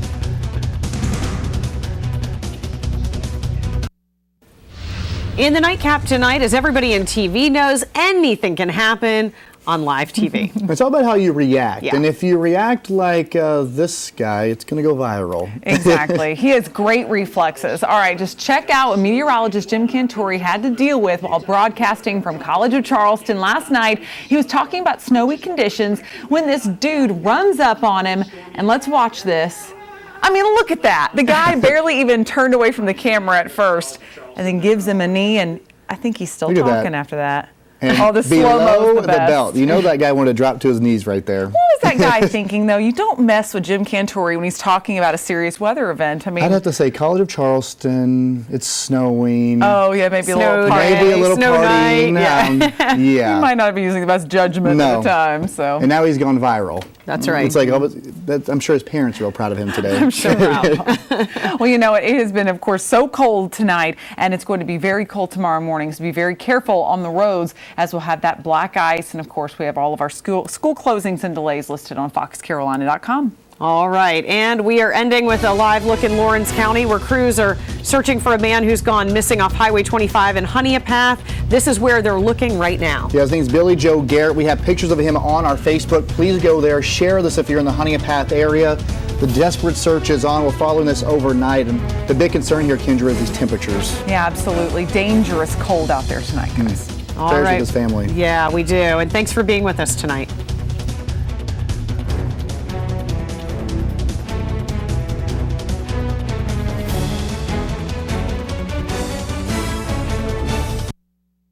[SPEAKER 2] In the nightcap tonight, as everybody in TV knows, anything can happen on live TV.
[SPEAKER 3] It's all about how you react.
[SPEAKER 2] Yeah.
[SPEAKER 3] And if you react like this guy, it's going to go viral.
[SPEAKER 4] Exactly. He has great reflexes. All right, just check out what meteorologist Jim Cantore had to deal with while broadcasting from College of Charleston last night. He was talking about snowy conditions when this dude runs up on him. And let's watch this. I mean, look at that. The guy barely even turned away from the camera at first and then gives him a knee. And I think he's still talking after that.
[SPEAKER 3] And
[SPEAKER 4] oh, the slow-mo's the best.
[SPEAKER 3] Belt. You know that guy wanted to drop to his knees right there.
[SPEAKER 4] What was that guy thinking, though? You don't mess with Jim Cantore when he's talking about a serious weather event. I mean,
[SPEAKER 3] I'd have to say College of Charleston, it's snowing.
[SPEAKER 4] Oh, yeah, maybe a little party.
[SPEAKER 3] Maybe a little
[SPEAKER 4] snow
[SPEAKER 3] partying.
[SPEAKER 4] Night. Yeah.
[SPEAKER 3] Yeah.
[SPEAKER 4] He might not be using the best judgment at the time. So.
[SPEAKER 3] And now he's gone viral.
[SPEAKER 2] That's right.
[SPEAKER 3] It's like, I'm sure his parents are real proud of him today.
[SPEAKER 4] I'm sure. Well, you know, it has been, of course, so cold tonight, and it's going to be very cold tomorrow morning, so be very careful on the roads as we'll have that black ice. And, of course, we have all of our school closings and delays listed on foxcarolina.com.
[SPEAKER 2] All right, and we are ending with a live look in Lawrence County where crews are searching for a man who's gone missing off Highway 25 in Honeypath. This is where they're looking right now.
[SPEAKER 3] Yeah, his name's Billy Joe Garrett. We have pictures of him on our Facebook. Please go there. Share this if you're in the Honeypath area. The desperate search is on. We're following this overnight. And the big concern here, Kendra, is these temperatures.
[SPEAKER 4] Yeah, absolutely. Dangerous cold out there tonight, guys.
[SPEAKER 2] All right.
[SPEAKER 3] With his family.
[SPEAKER 2] Yeah, we do. And thanks for being with us tonight.